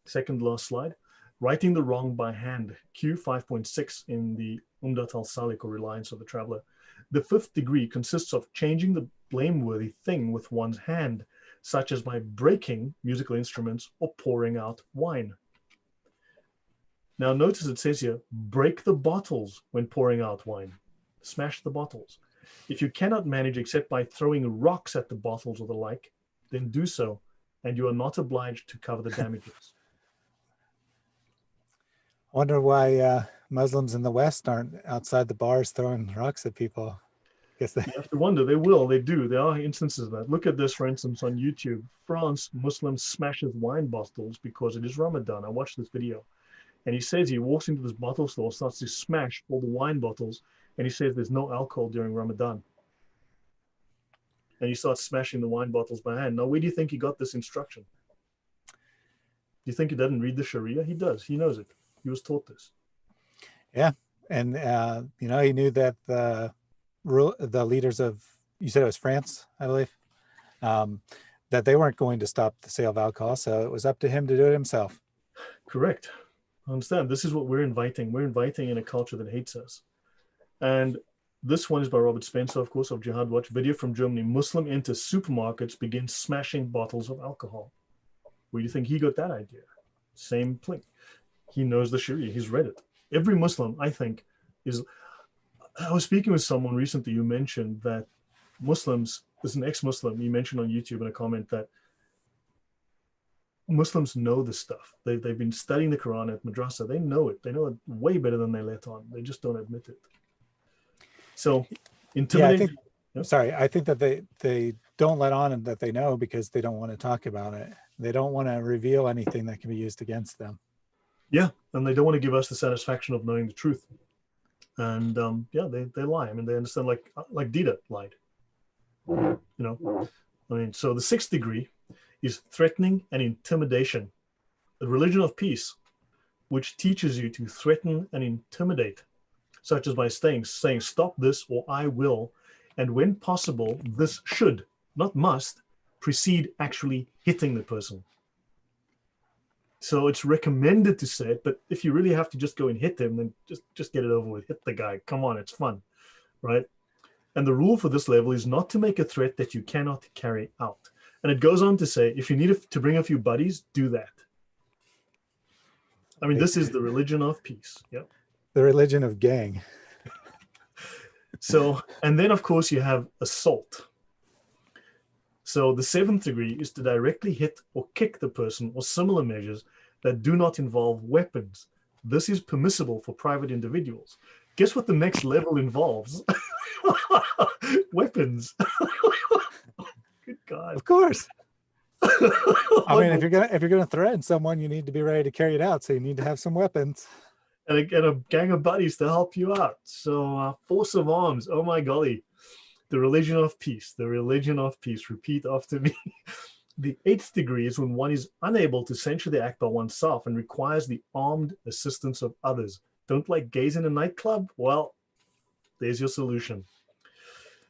Second last slide. Righting the wrong by hand. Q 5.6 in the Umdat al-Salik, or Reliance of the Traveler. The fifth degree consists of changing the blameworthy thing with one's hand, such as by breaking musical instruments or pouring out wine. Now notice it says here, break the bottles when pouring out wine. Smash the bottles. If you cannot manage except by throwing rocks at the bottles or the like, then do so, and you are not obliged to cover the damages. I wonder why Muslims in the West aren't outside the bars throwing rocks at people. I guess You have to wonder. They will. They do. There are instances of that. Look at this, for instance, on YouTube. France, Muslim smashes wine bottles because it is Ramadan. I watched this video. And he says he walks into this bottle store, starts to smash all the wine bottles, and he says there's no alcohol during Ramadan. And he starts smashing the wine bottles by hand. Now, where do you think he got this instruction? Do you think he doesn't read the Sharia? He does. He knows it. He was taught this. Yeah, and he knew that the leaders of you said it was France, I believe, that they weren't going to stop the sale of alcohol. So it was up to him to do it himself. Correct. Understand, this is what we're inviting. We're inviting in a culture that hates us. And this one is by Robert Spencer, of course, of Jihad Watch. Video from Germany. Muslim enters supermarkets, begins smashing bottles of alcohol. Where do you think he got that idea? Same thing. He knows the Sharia. He's read it. Every Muslim, I think, is... I was speaking with someone recently who mentioned that Muslims, there's an ex-Muslim, he mentioned on YouTube in a comment that Muslims know this stuff. They've been studying the Quran at madrasa. They know it. They know it way better than they let on. They just don't admit it. So, intimidating. Sorry, I think that they don't let on and that they know because they don't want to talk about it. They don't want to reveal anything that can be used against them. Yeah, and they don't want to give us the satisfaction of knowing the truth. And yeah, they lie. I mean, they understand, like Dita lied. You know, I mean, so the 6th degree is threatening and intimidation. The religion of peace, which teaches you to threaten and intimidate, such as by saying stop this or I will, and when possible, this should, not must, precede actually hitting the person. So it's recommended to say it, but if you really have to just go and hit them, then just get it over with. Hit the guy. Come on, it's fun, right? And the rule for this level is not to make a threat that you cannot carry out. And it goes on to say, if you need to bring a few buddies, do that. I mean, this is the religion of peace. Yep. The religion of gang. So, and then of course you have assault. So the 7th degree is to directly hit or kick the person or similar measures that do not involve weapons. This is permissible for private individuals. Guess what the next level involves? Weapons. Good God. Of course. I mean, if you're gonna threaten someone, you need to be ready to carry it out. So you need to have some weapons. And a gang of buddies to help you out. So force of arms. Oh my golly. The religion of peace. The religion of peace. Repeat after me. The 8th degree is when one is unable to censure the act by oneself and requires the armed assistance of others. Don't like gays in a nightclub? Well, there's your solution.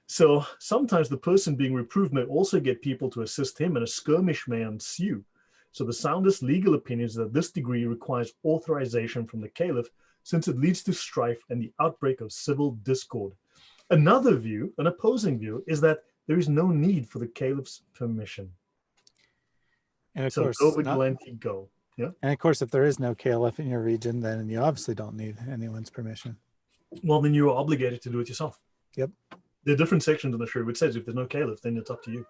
So sometimes the person being reproved may also get people to assist him and a skirmish may ensue. So the soundest legal opinion is that this degree requires authorization from the caliph since it leads to strife and the outbreak of civil discord. Another view, an opposing view, is that there is no need for the caliph's permission. And of so course, go vigilante, go. Yeah. And of course, if there is no caliph in your region, then you obviously don't need anyone's permission. Well, then you are obligated to do it yourself. Yep. There are different sections in the Sharia which says if there's no caliph, then it's up to you.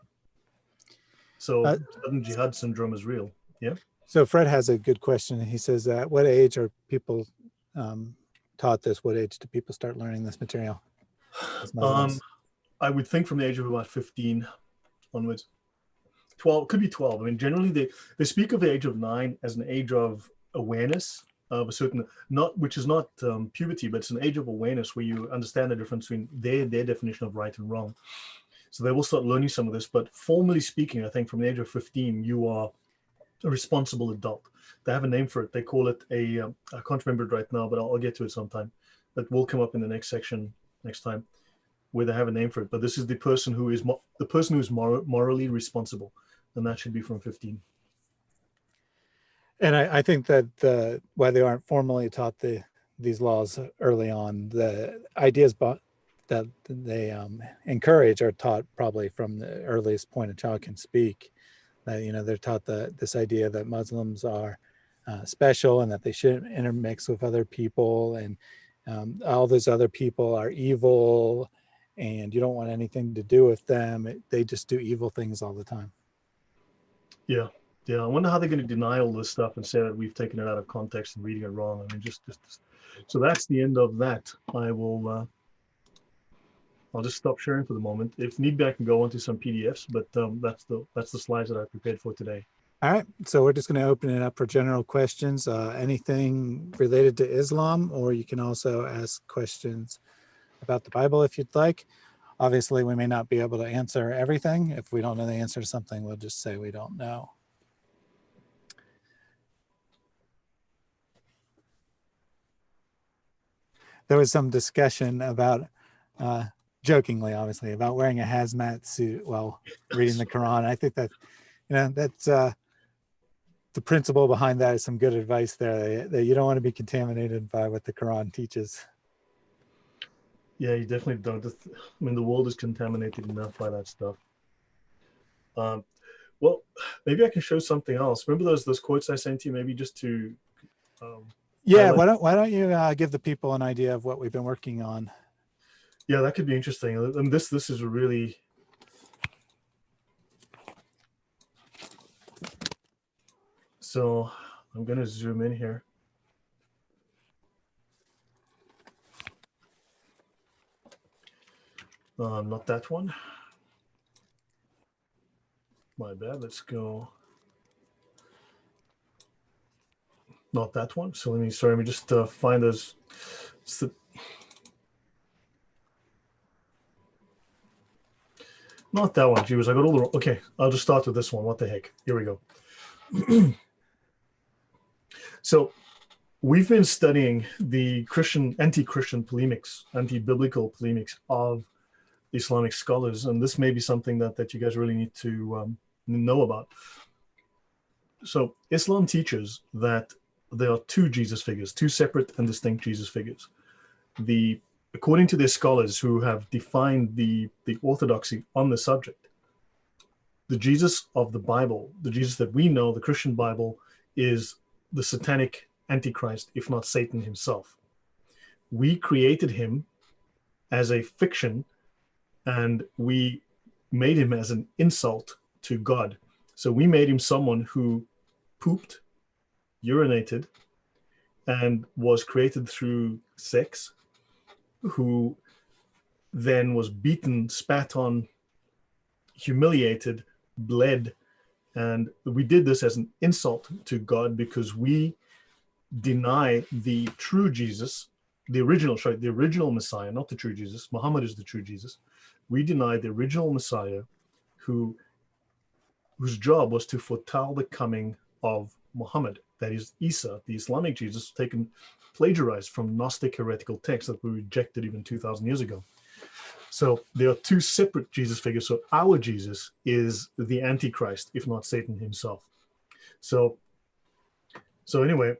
So sudden jihad syndrome is real. Yeah. So Fred has a good question. He says, at what age are people taught this? What age do people start learning this material? I would think from the age of about 15 onwards. 12, could be 12. I mean, generally they speak of the age of 9 as an age of awareness of a certain, which is not puberty, but it's an age of awareness where you understand the difference between their definition of right and wrong. So they will start learning some of this, but formally speaking, I think from the age of 15, you are a responsible adult. They have a name for it. They call it I can't remember it right now, but I'll get to it sometime. That will come up in the next section next time, where they have a name for it. But this is the person who is morally responsible, and that should be from 15. And I think that why they aren't formally taught these laws early on, the ideas that they encourage are taught probably from the earliest point a child can speak. That they're taught this idea that Muslims are special and that they shouldn't intermix with other people, and all those other people are evil, and you don't want anything to do with them. They just do evil things all the time. Yeah. I wonder how they're going to deny all this stuff and say that we've taken it out of context and reading it wrong. I mean, just so that's the end of that. I'll just stop sharing for the moment. If need be, I can go on to some PDFs, but that's the slides that I prepared for today. All right, so we're just going to open it up for general questions. Anything related to Islam, or you can also ask questions about the Bible if you'd like. Obviously, we may not be able to answer everything. If we don't know the answer to something, we'll just say we don't know. There was some discussion about jokingly, obviously, about wearing a hazmat suit while reading the Quran. I think that, that's the principle behind that is some good advice there, that you don't want to be contaminated by what the Quran teaches. Yeah, you definitely don't. I mean, the world is contaminated enough by that stuff. Well, maybe I can show something else. Remember those quotes I sent you? Maybe just to yeah. highlight. Why don't you give the people an idea of what we've been working on? Yeah, that could be interesting. And this is really. So I'm going to zoom in here. Not that one. My bad. Let's go. Not that one. So let me just find those. Not that one, viewers. I got all the. Okay, I'll just start with this one. What the heck? Here we go. So we've been studying the anti-Christian polemics, anti-biblical polemics of Islamic scholars, and this may be something that you guys really need to know about. So Islam teaches that there are two Jesus figures, two separate and distinct Jesus figures. According to their scholars who have defined the orthodoxy on the subject, the Jesus of the Bible, the Jesus that we know, the Christian Bible, is the satanic Antichrist, if not Satan himself. We created him as a fiction, and we made him as an insult to God. So we made him someone who pooped, urinated, and was created through sex, who then was beaten, spat on, humiliated, bled. And we did this as an insult to God because we deny the true Jesus, the original Messiah, not the true Jesus. Muhammad is the true Jesus. We deny the original Messiah whose job was to foretell the coming of Muhammad. That is Isa, the Islamic Jesus, plagiarized from Gnostic heretical texts that were rejected even 2,000 years ago. So there are two separate Jesus figures. So our Jesus is the Antichrist, if not Satan himself. So anyway,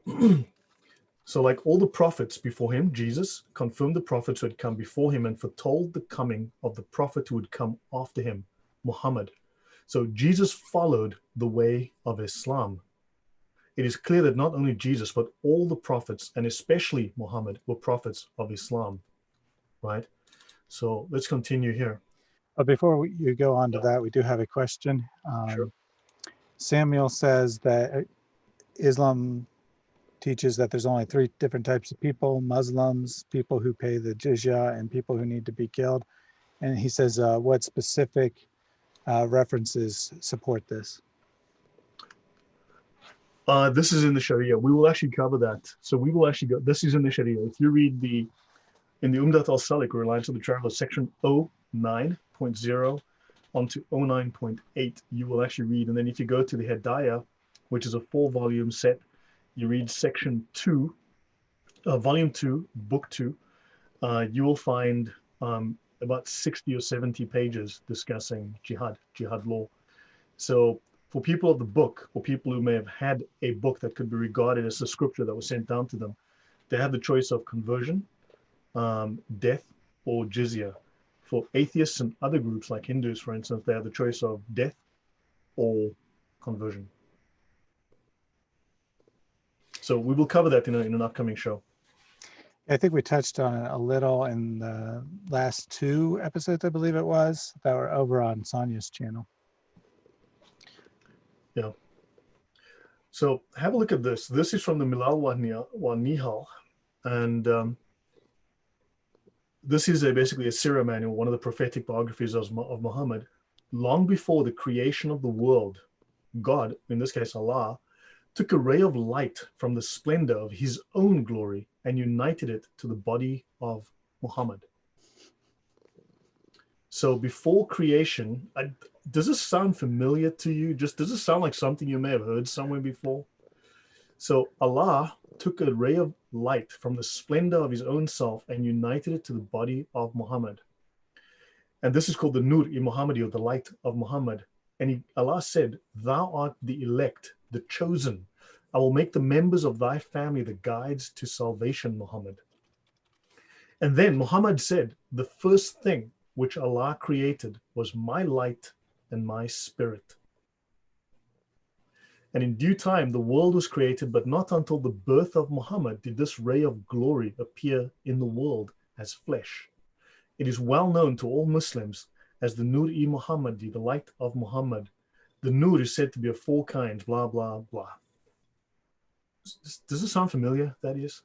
so like all the prophets before him, Jesus confirmed the prophets who had come before him and foretold the coming of the prophet who would come after him, Muhammad. So Jesus followed the way of Islam. It is clear that not only Jesus, but all the prophets, and especially Muhammad, were prophets of Islam, right? So let's continue here. But before you go on to that, we do have a question. Sure. Samuel says that Islam teaches that there's only three different types of people: Muslims, people who pay the jizya, and people who need to be killed. And he says, what specific references support this? This is in the Sharia. We will actually cover that. So we will actually go. This is in the Sharia. If you read in the Umdat al-Salik, Reliance of the Traveler, section 09.0 onto 09.8, you will actually read. And then if you go to the Hidayah, which is a 4-volume set, you read section 2, volume 2, book 2. You will find about 60 or 70 pages discussing jihad law. So for people of the book, or people who may have had a book that could be regarded as a scripture that was sent down to them, they have the choice of conversion, death, or jizya. For atheists and other groups like Hindus, for instance, they have the choice of death or conversion. So we will cover that in an upcoming show. I think we touched on it a little in the last 2 episodes, I believe it was, that were over on Sonia's channel. Yeah. So have a look at this. This is from the Milal wa Nihal. And this is basically a Sirah manual, one of the prophetic biographies of Muhammad. Long before the creation of the world, God, in this case Allah, took a ray of light from the splendor of his own glory and united it to the body of Muhammad. So before creation, does this sound familiar to you? Does this sound like something you may have heard somewhere before? So Allah took a ray of light from the splendor of his own self and united it to the body of Muhammad. And this is called the Nur-i-Muhammadi, or the light of Muhammad. And Allah said, "Thou art the elect, the chosen. I will make the members of thy family the guides to salvation, Muhammad." And then Muhammad said, "The first thing which Allah created was my light and my spirit. And in due time, the world was created, but not until the birth of Muhammad did this ray of glory appear in the world as flesh. It is well known to all Muslims as the Nur-i-Muhammadi, the light of Muhammad. The Nur is said to be of four kinds, blah, blah, blah." Does this sound familiar, Thaddeus?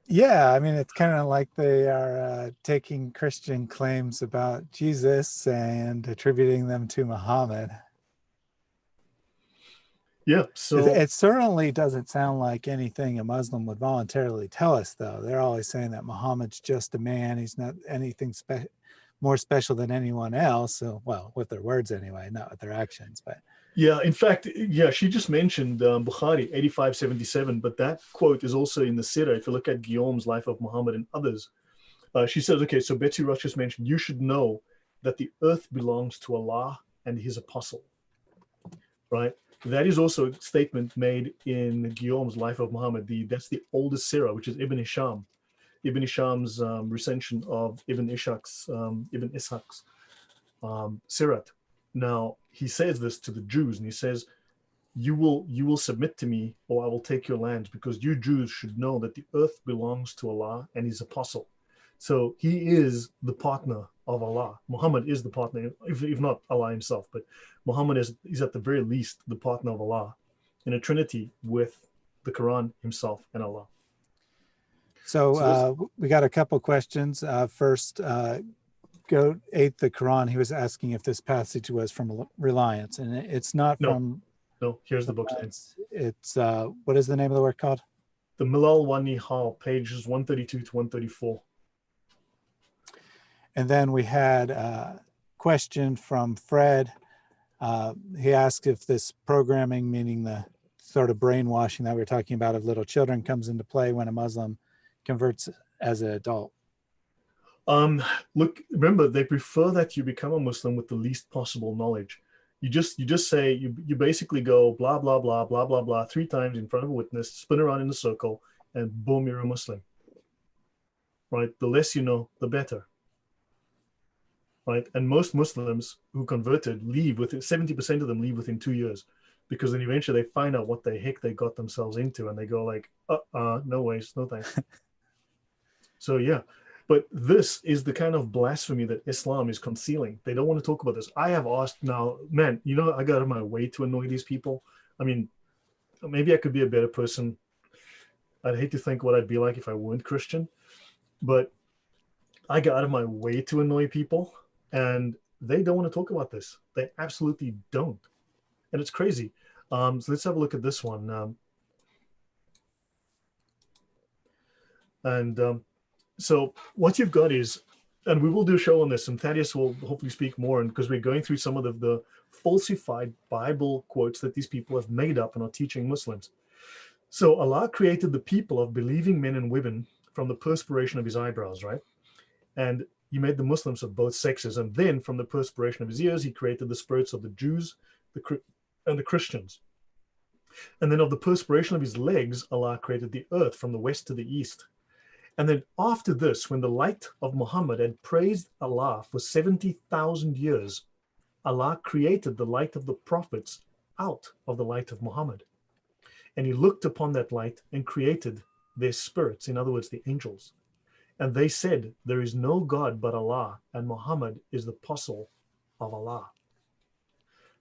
Yeah, I mean, it's kind of like they are taking Christian claims about Jesus and attributing them to Muhammad. Yeah, so It certainly doesn't sound like anything a Muslim would voluntarily tell us, though. They're always saying that Muhammad's just a man. He's not anything more special than anyone else. So, well, with their words anyway, not with their actions. But yeah, in fact, yeah, she just mentioned Bukhari 8577, but that quote is also in the Sirah. If you look at Guillaume's Life of Muhammad and others, she says, okay, so Betsy Ross just mentioned, "You should know that the earth belongs to Allah and his apostle," right? That is also a statement made in Guillaume's Life of Muhammad. That's the oldest Sirah, which is Ibn Hisham. Ibn Hisham's recension of Ibn Ishaq's Sirat. Now, he says this to the Jews, and he says, you will submit to me, or I will take your lands, because you Jews should know that the earth belongs to Allah and his apostle." So he is the partner of Allah. Muhammad is the partner, if not Allah himself, but Muhammad is at the very least the partner of Allah in a trinity with the Quran himself and Allah. So we got a couple questions. First, Goat ate the Quran. He was asking if this passage was from Reliance, and it's not from. No, here's the book's name. It's what is the name of the work called? The Milal wa Nihal, pages 132 to 134. And then we had a question from Fred. He asked if this programming, meaning the sort of brainwashing that we were talking about of little children, comes into play when a Muslim converts as an adult. Look, remember, they prefer that you become a Muslim with the least possible knowledge. You just say, you basically go blah, blah, blah, blah, blah, blah, 3 times in front of a witness, spin around in a circle, and boom, you're a Muslim. Right? The less you know, the better. Right? And most Muslims who converted leave within 70% of them leave within 2 years, because then eventually they find out what the heck they got themselves into, and they go like, no ways, no thanks. So yeah, but this is the kind of blasphemy that Islam is concealing. They don't want to talk about this. I have asked now, man, I got out of my way to annoy these people. I mean, maybe I could be a better person. I'd hate to think what I'd be like if I weren't Christian, but I got out of my way to annoy people, and they don't want to talk about this. They absolutely don't. And it's crazy. So let's have a look at this one. So what you've got is, and we will do a show on this, and Thaddeus will hopefully speak more, and because we're going through some of the falsified Bible quotes that these people have made up and are teaching Muslims. So Allah created the people of believing men and women from the perspiration of his eyebrows, right? And he made the Muslims of both sexes. And then from the perspiration of his ears, he created the spirits of the Jews and the Christians. And then of the perspiration of his legs, Allah created the earth from the west to the east. And then after this, when the light of Muhammad had praised Allah for 70,000 years, Allah created the light of the prophets out of the light of Muhammad. And he looked upon that light and created their spirits, in other words, the angels. And they said, there is no God but Allah, and Muhammad is the apostle of Allah.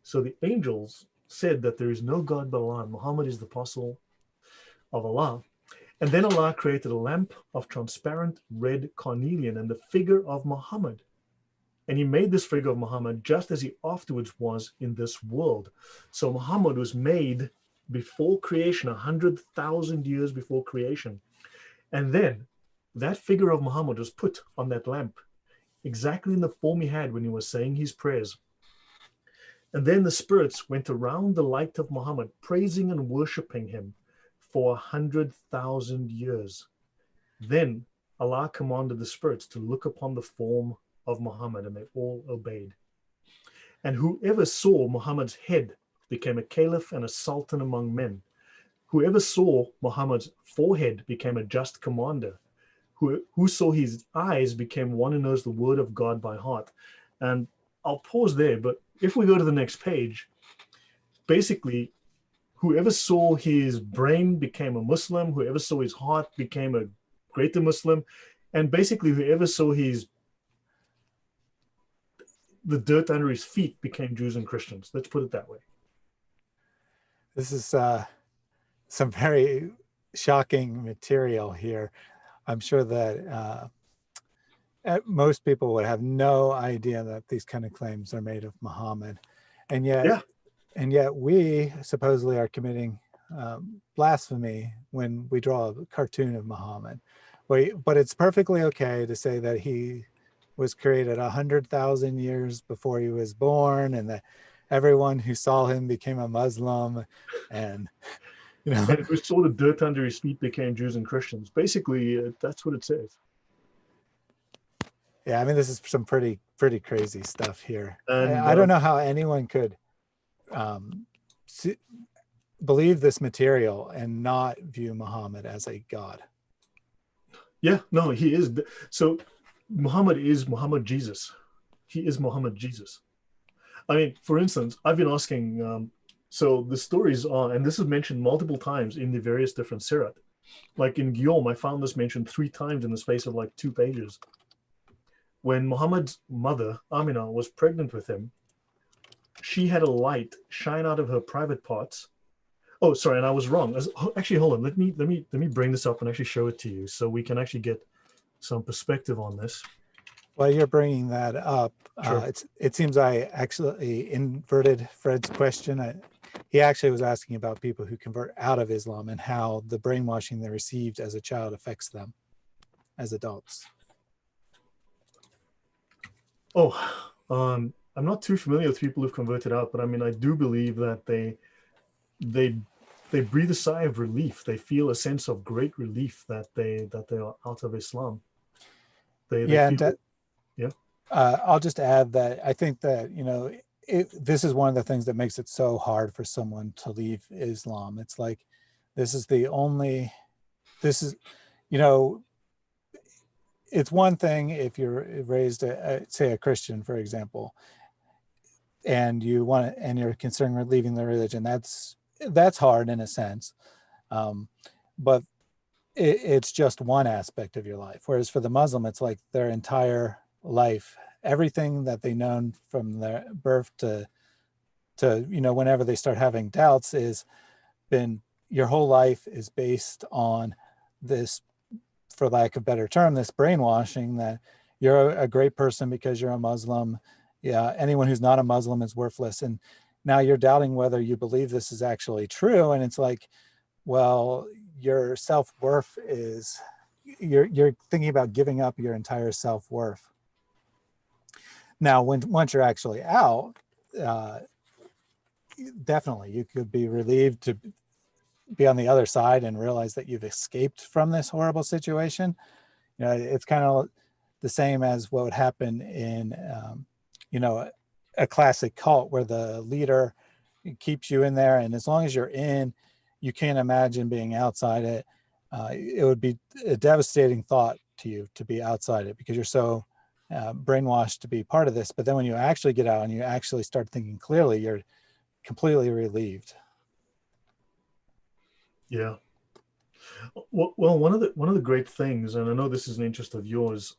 So the angels said that there is no God but Allah, and Muhammad is the apostle of Allah. And then Allah created a lamp of transparent red carnelian and the figure of Muhammad. And he made this figure of Muhammad just as he afterwards was in this world. So Muhammad was made before creation, 100,000 years before creation. And then that figure of Muhammad was put on that lamp, exactly in the form he had when he was saying his prayers. And then the spirits went around the light of Muhammad, praising and worshiping him for 100,000 years. Then Allah commanded the spirits to look upon the form of Muhammad, and they all obeyed. And whoever saw Muhammad's head became a caliph and a sultan among men. Whoever saw Muhammad's forehead became a just commander. Who saw his eyes became one who knows the word of God by heart. And I'll pause there, but if we go to the next page, basically, whoever saw his brain became a Muslim, whoever saw his heart became a greater Muslim, and basically whoever saw the dirt under his feet became Jews and Christians. Let's put it that way. This is some very shocking material here. I'm sure that most people would have no idea that these kind of claims are made of Muhammad, and yet we supposedly are committing blasphemy when we draw a cartoon of Muhammad. But it's perfectly okay to say that he was created 100,000 years before he was born, and that everyone who saw him became a Muslim, and and who saw the dirt under his feet became Jews and Christians. Basically, that's what it says. Yeah, I mean, this is some pretty crazy stuff here. And I don't know how anyone could believe this material and not view Muhammad as a god. Yeah, no, he is. So Muhammad is Muhammad Jesus. He is Muhammad Jesus. I mean, for instance, I've been asking, so the stories are, and this is mentioned multiple times in the various different sirat. Like in Guillaume, I found this mentioned 3 times in the space of like 2 pages. When Muhammad's mother, Amina, was pregnant with him, she had a light shine out of her private parts. Oh, sorry, and I was wrong. Actually, hold on. Let me bring this up and actually show it to you so we can actually get some perspective on this. While you're bringing that up, Sure. it seems I actually inverted Fred's question. He actually was asking about people who convert out of Islam and how the brainwashing they received as a child affects them as adults. Oh, I'm not too familiar with people who've converted out, but I mean, I do believe that they breathe a sigh of relief. They feel a sense of great relief that they are out of Islam. They feel, yeah. I'll just add that I think that this is one of the things that makes it so hard for someone to leave Islam. It's like this is it's one thing if you're raised say a Christian, for example, and you're considering leaving the religion. That's hard in a sense, but it's just one aspect of your life. Whereas for the Muslim, it's like their entire life, everything that they known from their birth to whenever they start having doubts is been your whole life is based on this, for lack of a better term, this brainwashing that you're a great person because you're a Muslim. Yeah, anyone who's not a Muslim is worthless. And now you're doubting whether you believe this is actually true. And it's like, well, your self-worth is, you're thinking about giving up your entire self-worth. Now, once you're actually out, definitely you could be relieved to be on the other side and realize that you've escaped from this horrible situation. It's kind of the same as what would happen in, a classic cult where the leader keeps you in there. And as long as you're in, you can't imagine being outside it. It would be a devastating thought to you to be outside it because you're so brainwashed to be part of this. But then when you actually get out and you actually start thinking clearly, you're completely relieved. Yeah. Well, one of the great things, and I know this is an interest of yours,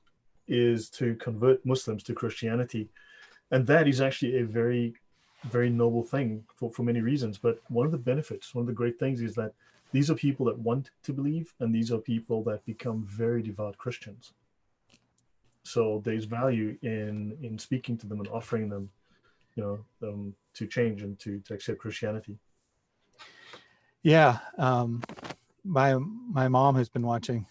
is to convert Muslims to Christianity, and that is actually a very, very noble thing for many reasons. But one of the benefits, one of the great things, is that these are people that want to believe, and these are people that become very devout Christians. So there's value in speaking to them and offering them, to change and to accept Christianity. Yeah. My mom, who's been watching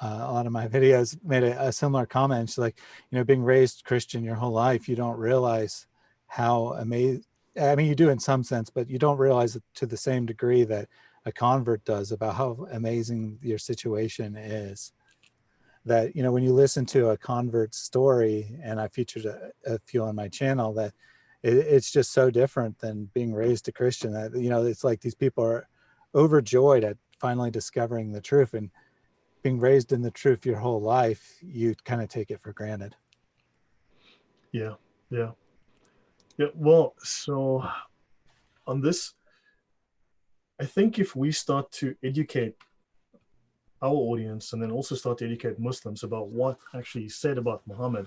a lot of my videos, made a similar comment. She's like, being raised Christian your whole life, you don't realize how amazing, I mean, you do in some sense, but you don't realize it to the same degree that a convert does about how amazing your situation is. that, when you listen to a convert's story, and I featured a few on my channel, that it's just so different than being raised a Christian, that, it's like these people are overjoyed at finally discovering the truth, and being raised in the truth your whole life, you kind of take it for granted. Yeah, yeah, yeah. Well, so on this, I think if we start to educate our audience and then also start to educate Muslims about what actually is said about Muhammad,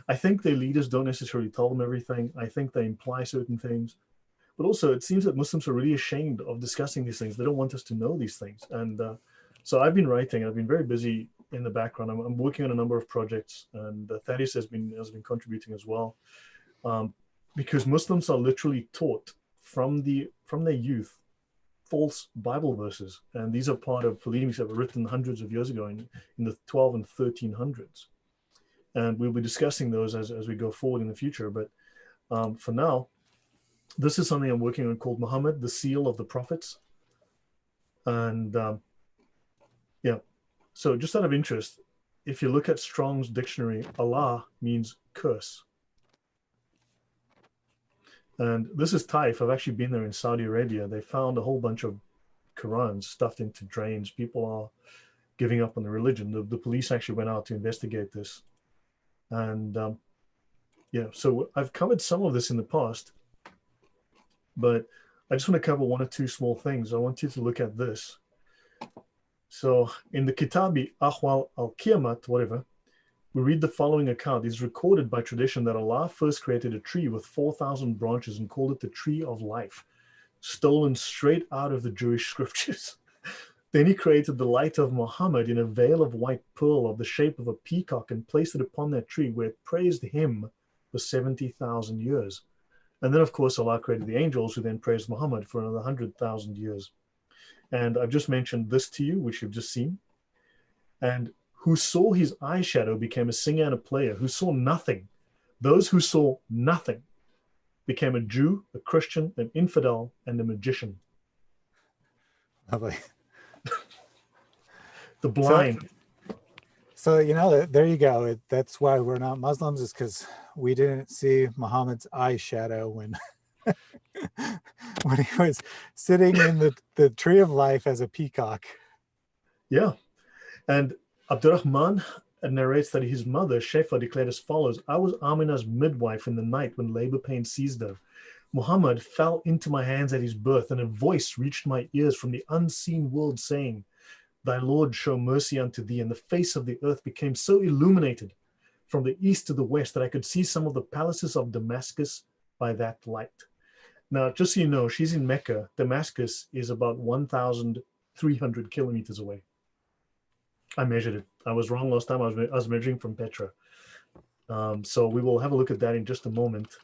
I think their leaders don't necessarily tell them everything. I think they imply certain things. But also, it seems that Muslims are really ashamed of discussing these things. They don't want us to know these things. And so I've been writing. I've been very busy in the background. I'm working on a number of projects, and Thaddeus has been contributing as well, because Muslims are literally taught from their youth false Bible verses, and these are part of polemics that were written hundreds of years ago in the 12 and 1300s. And we'll be discussing those as we go forward in the future. But for now, this is something I'm working on called Muhammad, the Seal of the Prophets. And yeah, so just out of interest, if you look at Strong's dictionary, Allah means curse. And this is Taif. I've actually been there in Saudi Arabia. They found a whole bunch of Qurans stuffed into drains. People are giving up on the religion. The police actually went out to investigate this. And yeah, so I've covered some of this in the past, but I just want to cover one or two small things. I want you to look at this. So in the Kitabi Ahwal al-Qiyamat, whatever, we read the following account. It's recorded by tradition that Allah first created a tree with 4,000 branches and called it the Tree of Life, stolen straight out of the Jewish scriptures. Then he created the light of Muhammad in a veil of white pearl of the shape of a peacock and placed it upon that tree, where it praised him for 70,000 years. And then, of course, Allah created the angels, who then praised Muhammad for another 100,000 years. And I've just mentioned this to you, which you've just seen. And who saw his eyeshadow became a singer and a player, who saw nothing. Those who saw nothing became a Jew, a Christian, an infidel, and a magician. Lovely. The blind. So, there you go. That's why we're not Muslims, is because we didn't see Muhammad's eyeshadow when when he was sitting in the tree of life as a peacock. Yeah. And Abdurrahman narrates that his mother, Shefa, declared as follows: I was Amina's midwife in the night when labor pain seized her. Muhammad fell into my hands at his birth, and a voice reached my ears from the unseen world saying, Thy Lord show mercy unto thee. And the face of the earth became so illuminated from the east to the west that I could see some of the palaces of Damascus by that light. Now, just so you know, she's in Mecca. Damascus is about 1,300 kilometers away. I measured it. I was wrong last time. I was measuring from Petra. So we will have a look at that in just a moment.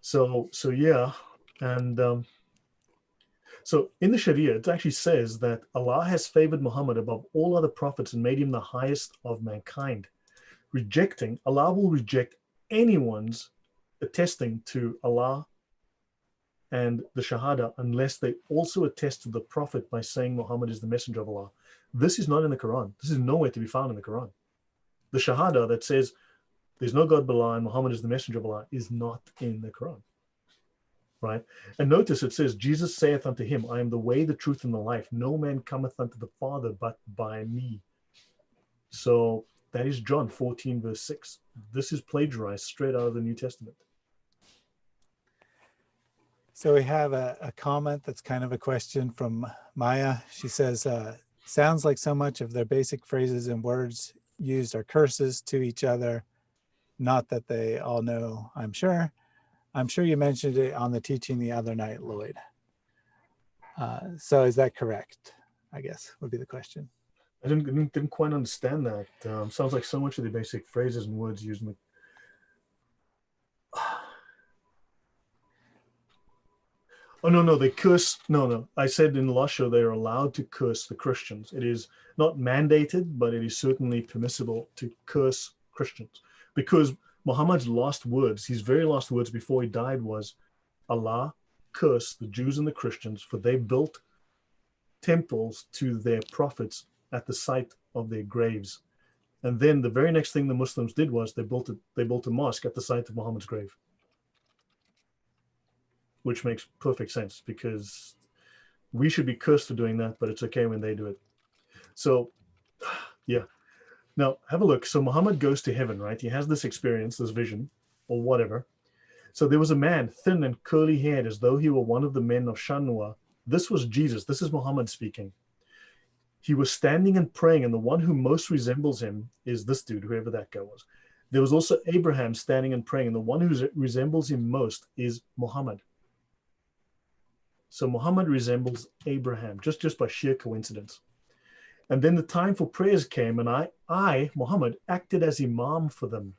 So yeah. And so in the Sharia, it actually says that Allah has favored Muhammad above all other prophets and made him the highest of mankind. Allah will reject anyone's attesting to Allah and the Shahada unless they also attest to the Prophet by saying Muhammad is the messenger of Allah. This is not in the Quran. This is nowhere to be found in the Quran. The Shahada that says there's no God but Allah and Muhammad is the messenger of Allah is not in the Quran. Right? And notice it says, Jesus saith unto him, I am the way, the truth, and the life. No man cometh unto the Father but by me. So that is John 14, verse 6. This is plagiarized straight out of the New Testament. So we have a comment that's kind of a question from Maya. She says, sounds like so much of their basic phrases and words used are curses to each other. Not that they all know, I'm sure. I'm sure you mentioned it on the teaching the other night, Lloyd. So is that correct? I guess would be the question. I didn't quite understand that. Sounds like so much of the basic phrases and words used in the... Oh, no, they curse. No. I said in the last show they are allowed to curse the Christians. It is not mandated, but it is certainly permissible to curse Christians. Because Muhammad's last words, his very last words before he died was, Allah curse the Jews and the Christians, for they built temples to their prophets at the site of their graves. And then the very next thing the Muslims did was they built a mosque at the site of Muhammad's grave, which makes perfect sense because we should be cursed for doing that, but it's okay when they do it. So, yeah. Now, have a look. So Muhammad goes to heaven, right? He has this experience, this vision, or whatever. So there was a man, thin and curly-haired, as though he were one of the men of Shanua. This was Jesus. This is Muhammad speaking. He was standing and praying, and the one who most resembles him is this dude, whoever that guy was. There was also Abraham standing and praying, and the one who resembles him most is Muhammad. So Muhammad resembles Abraham, just by sheer coincidence. And then the time for prayers came, and I, Muhammad, acted as imam for them.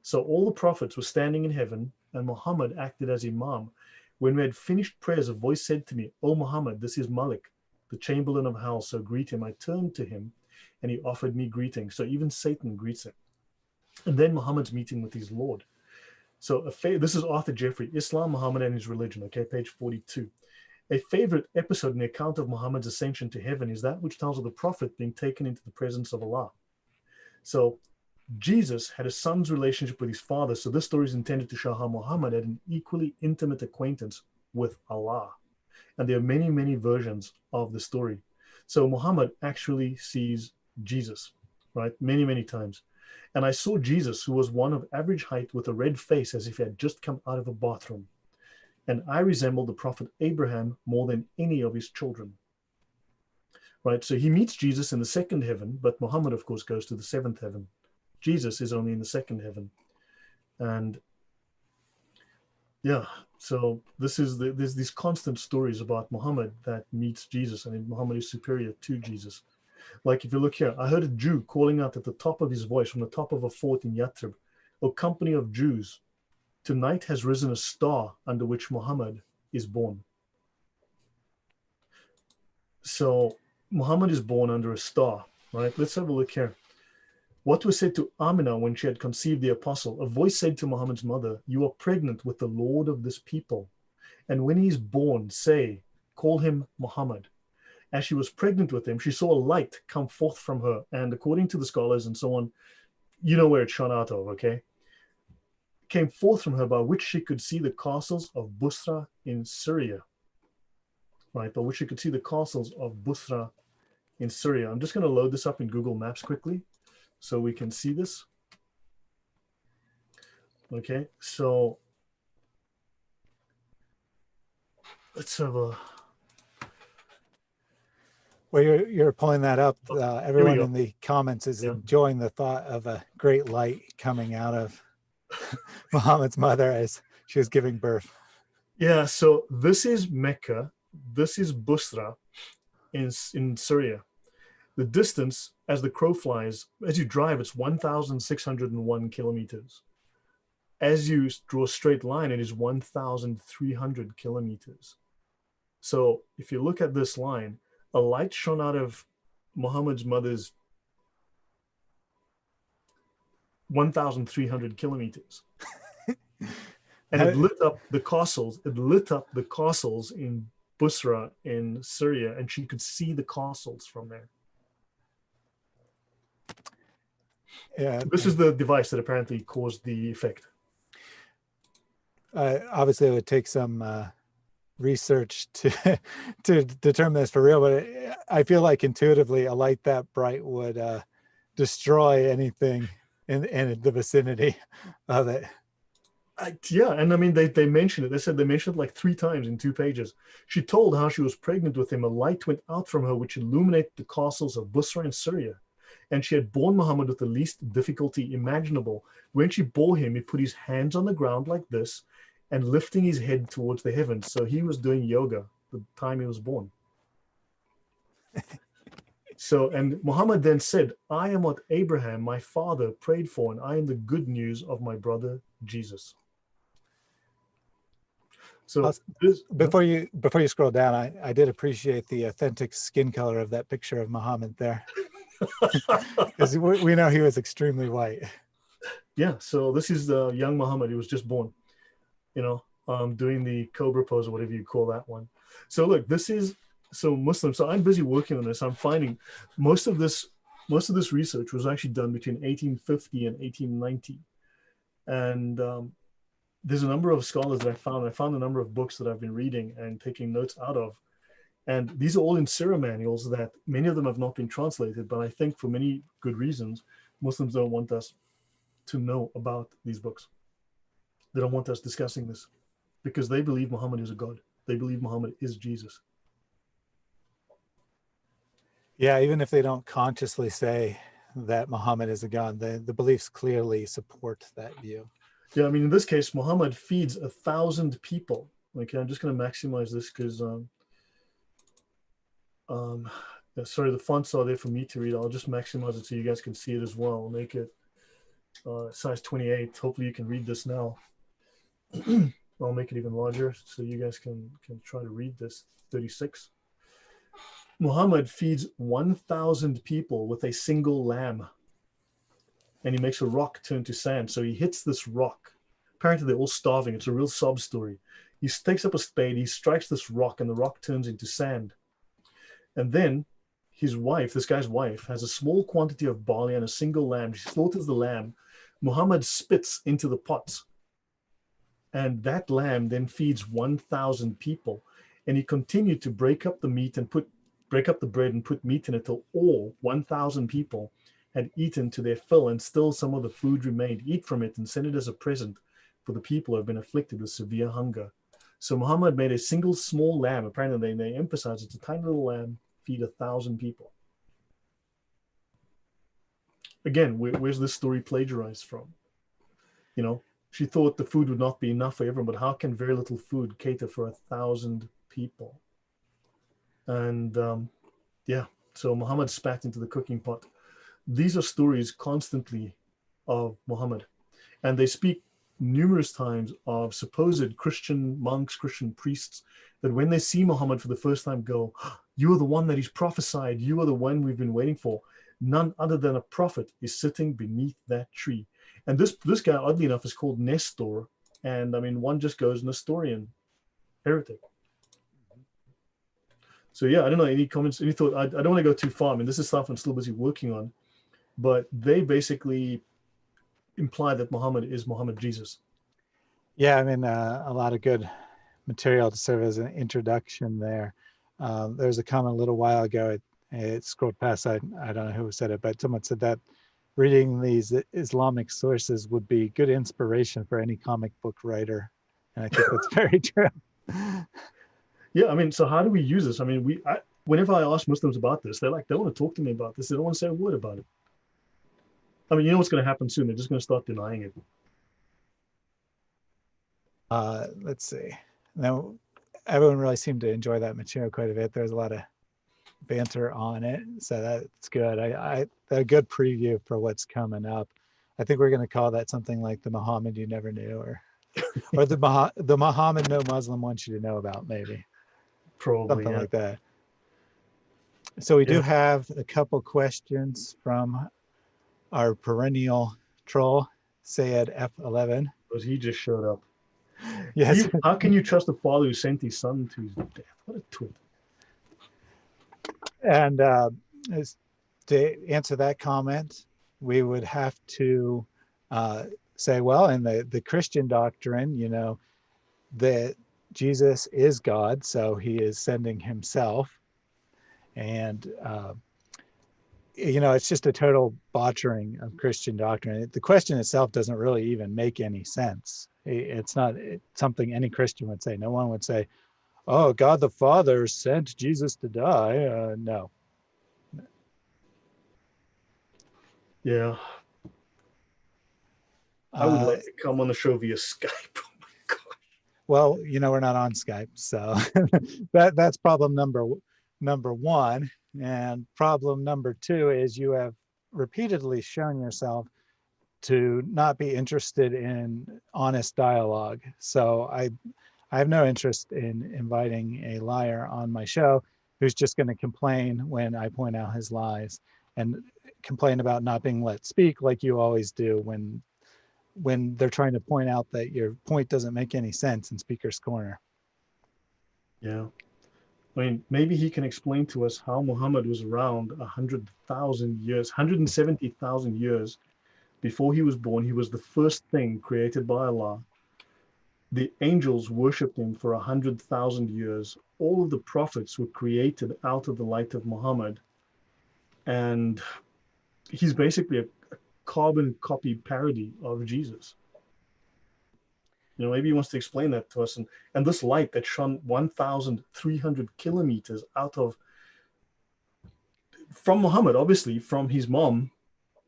So all the prophets were standing in heaven, and Muhammad acted as imam. When we had finished prayers, a voice said to me, "O Muhammad, this is Malik, the chamberlain of hell, so greet him." I turned to him, and he offered me greeting. So even Satan greets him. And then Muhammad's meeting with his Lord. So this is Arthur Jeffrey, Islam, Muhammad, and his religion, okay, page 42. A favorite episode in the account of Muhammad's ascension to heaven is that which tells of the prophet being taken into the presence of Allah. So Jesus had a son's relationship with his father. So this story is intended to show how Muhammad had an equally intimate acquaintance with Allah. And there are many, many versions of the story. So Muhammad actually sees Jesus, right? Many, many times. And I saw Jesus, who was one of average height with a red face as if he had just come out of a bathroom. And I resembled the prophet Abraham more than any of his children. Right? So he meets Jesus in the second heaven, but Muhammad, of course, goes to the seventh heaven. Jesus is only in the second heaven. And yeah, so there's these constant stories about Muhammad that meets Jesus, and Muhammad is superior to Jesus. Like if you look here, I heard a Jew calling out at the top of his voice from the top of a fort in Yathrib, "O company of Jews, tonight has risen a star under which Muhammad is born." So Muhammad is born under a star, right? Let's have a look here. What was said to Amina when she had conceived the apostle? A voice said to Muhammad's mother, "You are pregnant with the Lord of this people. And when he is born, say, call him Muhammad." As she was pregnant with him, she saw a light come forth from her. And according to the scholars and so on, you know where it shone out of, okay? Came forth from her by which she could see the castles of Busra in Syria. Right, by which she could see the castles of Busra in Syria. I'm just going to load this up in Google Maps quickly so we can see this. Okay, so let's have a... Well, you're pulling that up. Everyone in the comments is enjoying the thought of a great light coming out of Muhammad's mother as she was giving birth. Yeah, so this is Mecca. This is Busra in Syria. The distance, as the crow flies, as you drive, it's 1,601 kilometers. As you draw a straight line, it is 1,300 kilometers. So if you look at this line, a light shone out of Muhammad's mother's 1,300 kilometers. And it lit up the castles. It lit up the castles in Busra in Syria, and she could see the castles from there. Yeah. This is the device that apparently caused the effect. Obviously, it would take some research to determine this for real, but I feel like intuitively a light that bright would destroy anything in the vicinity of it. Yeah, and I mean, they mentioned it. They said they mentioned it like 3 times in 2 pages. She told how she was pregnant with him. A light went out from her which illuminated the castles of Busra in Syria. And she had borne Muhammad with the least difficulty imaginable. When she bore him, he put his hands on the ground like this and lifting his head towards the heavens. So he was doing yoga the time he was born. So, and Muhammad then said, "I am what Abraham, my father, prayed for, and I am the good news of my brother Jesus." So before you scroll down, I did appreciate the authentic skin color of that picture of Muhammad there, because we know he was extremely white. Yeah, so this is the young Muhammad. He was just born, you know, doing the cobra pose or whatever you call that one. So look, this is so Muslim. So I'm busy working on this. I'm finding most of this Most of this research was actually done between 1850 and 1890. And there's a number of scholars that I found. I found a number of books that I've been reading and taking notes out of. And these are all in Sirah manuals that many of them have not been translated, but I think for many good reasons, Muslims don't want us to know about these books. They don't want us discussing this because they believe Muhammad is a god. They believe Muhammad is Jesus. Yeah, even if they don't consciously say that Muhammad is a god, the beliefs clearly support that view. Yeah, I mean, in this case, Muhammad feeds 1,000 people. Okay, I'm just going to maximize this because, sorry, the fonts are there for me to read. I'll just maximize it so you guys can see it as well. I'll make it size 28. Hopefully you can read this now. I'll make it even larger so you guys can try to read this. 36. Muhammad feeds 1,000 people with a single lamb. And he makes a rock turn to sand. So he hits this rock. Apparently they're all starving. It's a real sob story. He takes up a spade, he strikes this rock, and the rock turns into sand. And then his wife, this guy's wife, has a small quantity of barley and a single lamb. She slaughters the lamb. Muhammad spits into the pots. And that lamb then feeds 1,000 people. And he continued to break up the meat and break up the bread and put meat in it till all 1,000 people had eaten to their fill, and still some of the food remained. Eat from it and send it as a present for the people who have been afflicted with severe hunger. So Muhammad made a single small lamb. Apparently they emphasize it's a tiny little lamb, feed 1,000 people. Again, where's this story plagiarized from? You know, she thought the food would not be enough for everyone, but how can very little food cater for 1,000 people? And yeah, so Muhammad spat into the cooking pot. These are stories constantly of Muhammad, and they speak numerous times of supposed Christian monks, Christian priests, that when they see Muhammad for the first time go, you are the one that he's prophesied, you are the one we've been waiting for. None other than a prophet is sitting beneath that tree. And this guy, oddly enough, is called Nestor, and I mean, one just goes Nestorian, heretic. So yeah, I don't know, any comments, any thought? I don't want to go too far. I mean, this is stuff I'm still busy working on, but they basically imply that Muhammad is Muhammad Jesus. Yeah, I mean, a lot of good material to serve as an introduction there. There was a comment a little while ago, it scrolled past, I don't know who said it, but someone said that reading these Islamic sources would be good inspiration for any comic book writer. And I think that's very true. Yeah, I mean, so how do we use this? I mean, whenever I ask Muslims about this, they're like, they want to talk to me about this. They don't want to say a word about it. I mean, you know what's going to happen soon? They're just going to start denying it. Let's see. Now, everyone really seemed to enjoy that material quite a bit. There's a lot of banter on it, so that's good. A good preview for what's coming up. I think we're going to call that something like the Muhammad you never knew, or the Muhammad no Muslim wants you to know about, maybe. Probably something like that. So we do have a couple questions from our perennial troll, Sayed F11. Because he just showed up. Yes. How can you trust the father who sent his son to his death? What a twit. And to answer that comment, we would have to say, well, in the Christian doctrine, you know, that Jesus is God, so he is sending himself. And, you know, it's just a total botchering of Christian doctrine. The question itself doesn't really even make any sense. It's not something any Christian would say. No one would say, oh, God the Father sent Jesus to die. No. Yeah. I would like to come on the show via Skype. Oh my God. Well, you know, we're not on Skype, so that's problem number one. And problem number two is you have repeatedly shown yourself to not be interested in honest dialogue. So I have no interest in inviting a liar on my show who's just going to complain when I point out his lies and complain about not being let speak like you always do when they're trying to point out that your point doesn't make any sense in Speaker's Corner. Yeah. I mean, maybe he can explain to us how Muhammad was around 100,000 years, 170,000 years before he was born. He was the first thing created by Allah. The angels worshipped him for 100,000 years. All of the prophets were created out of the light of Muhammad. And he's basically a carbon copy parody of Jesus. Maybe he wants to explain that to us. And this light that shone 1,300 kilometers from Muhammad, obviously, from his mom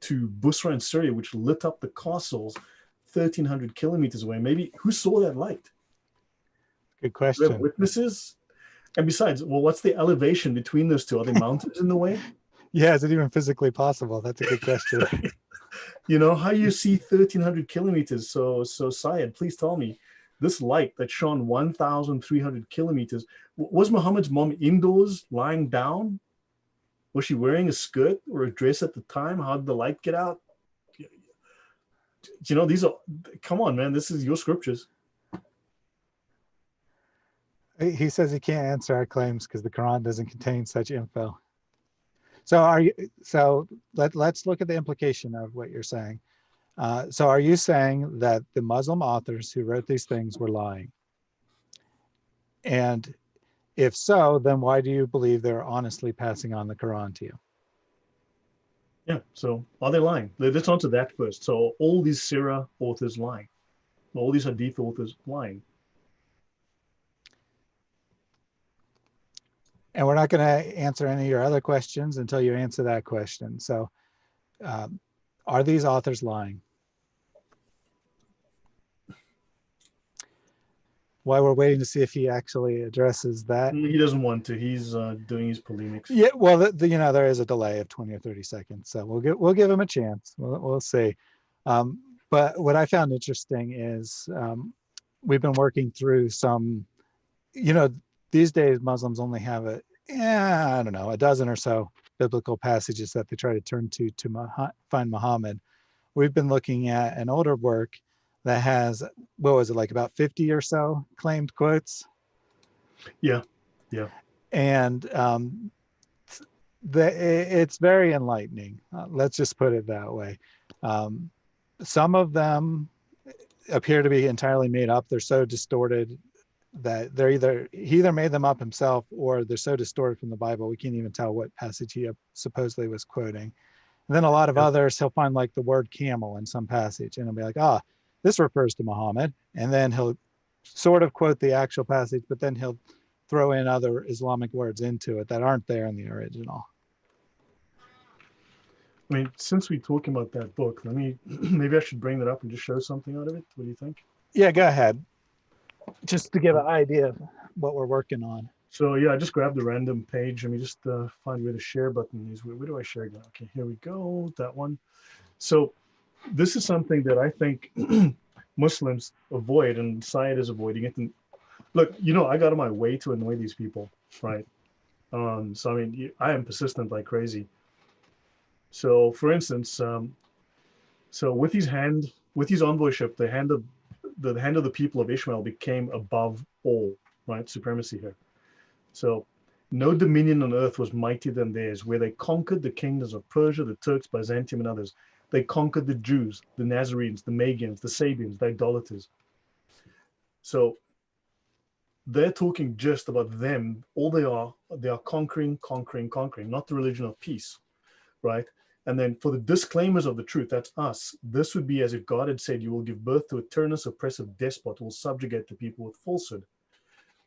to Busra in Syria, which lit up the castles 1,300 kilometers away. Maybe who saw that light? Good Do we have question. witnesses? And besides, well, what's the elevation between those two? Are there mountains in the way? Yeah, is it even physically possible? That's a good question. How you see 1,300 kilometers? So Syed, please tell me, this light that shone 1,300 kilometers, was Muhammad's mom indoors lying down? Was she wearing a skirt or a dress at the time? How did the light get out? These are, come on, man, this is your scriptures. He says he can't answer our claims because the Quran doesn't contain such info. Let's look at the implication of what you're saying. So are you saying that the Muslim authors who wrote these things were lying? And if so, then why do you believe they're honestly passing on the Quran to you? Yeah, so are they lying? Let's answer that first. So all these Sirah authors lying, all these Hadith authors lying. And we're not going to answer any of your other questions until you answer that question. So are these authors lying? While we're waiting to see if he actually addresses that. He doesn't want to. He's doing his polemics. Yeah, well, there is a delay of 20 or 30 seconds, so we'll give him a chance. We'll see. But what I found interesting is we've been working through some. These days Muslims only have a dozen or so biblical passages that they try to turn to find Muhammad. We've been looking at an older work that has, what was it, like about 50 or so claimed quotes? Yeah. And it's very enlightening. Let's just put it that way. Some of them appear to be entirely made up. They're so distorted that he either made them up himself or they're so distorted from the Bible we can't even tell what passage he supposedly was quoting. And then a lot of others, he'll find like the word camel in some passage and he'll be like, this refers to Muhammad. And then he'll sort of quote the actual passage, but then he'll throw in other Islamic words into it that aren't there in the original. I mean, since we're talking about that book, maybe I should bring that up and just show something out of it. What do you think? Yeah, go ahead. Just to give an idea of what we're working on. So yeah, I just grabbed a random page. Let me just find where the share button is. Where do I share now? Okay, here we go. That one. So this is something that I think Muslims avoid, and Syed is avoiding it. And look, I got on my way to annoy these people, right? So I mean, I am persistent like crazy. So for instance, so with his envoyship, the hand of the people of Ishmael became above all, right? Supremacy here. So no dominion on earth was mightier than theirs, where they conquered the kingdoms of Persia, the Turks, Byzantium, and others. They conquered the Jews, the Nazarenes, the Magians, the Sabians, the idolaters. So they're talking just about them. All they are conquering, not the religion of peace, right? And then for the disclaimers of the truth, that's us. This would be as if God had said, you will give birth to a tyrannous, oppressive despot who will subjugate the people with falsehood,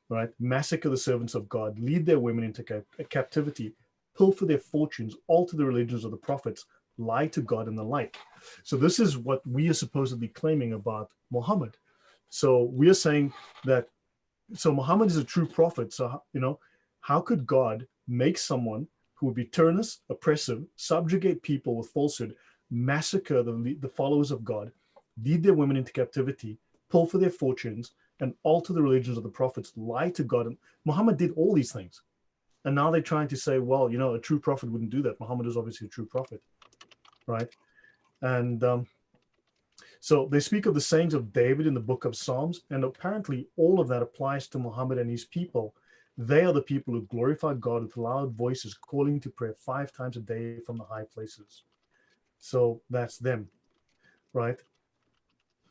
right? Massacre the servants of God, lead their women into captivity, pilfer their fortunes, alter the religions of the prophets, lie to God and the like. So this is what we are supposedly claiming about Muhammad. So we are saying that, so Muhammad is a true prophet. So, how could God make someone who would be tyrannous, oppressive, subjugate people with falsehood, massacre the followers of God, lead their women into captivity, pilfer their fortunes, and alter the religions of the prophets, lie to God? And Muhammad did all these things. And now they're trying to say, well, a true prophet wouldn't do that. Muhammad is obviously a true prophet, right? And so they speak of the sayings of David in the book of Psalms, and apparently all of that applies to Muhammad and his people. They are the people who glorify God with loud voices, calling to prayer 5 times a day from the high places. So that's them, right?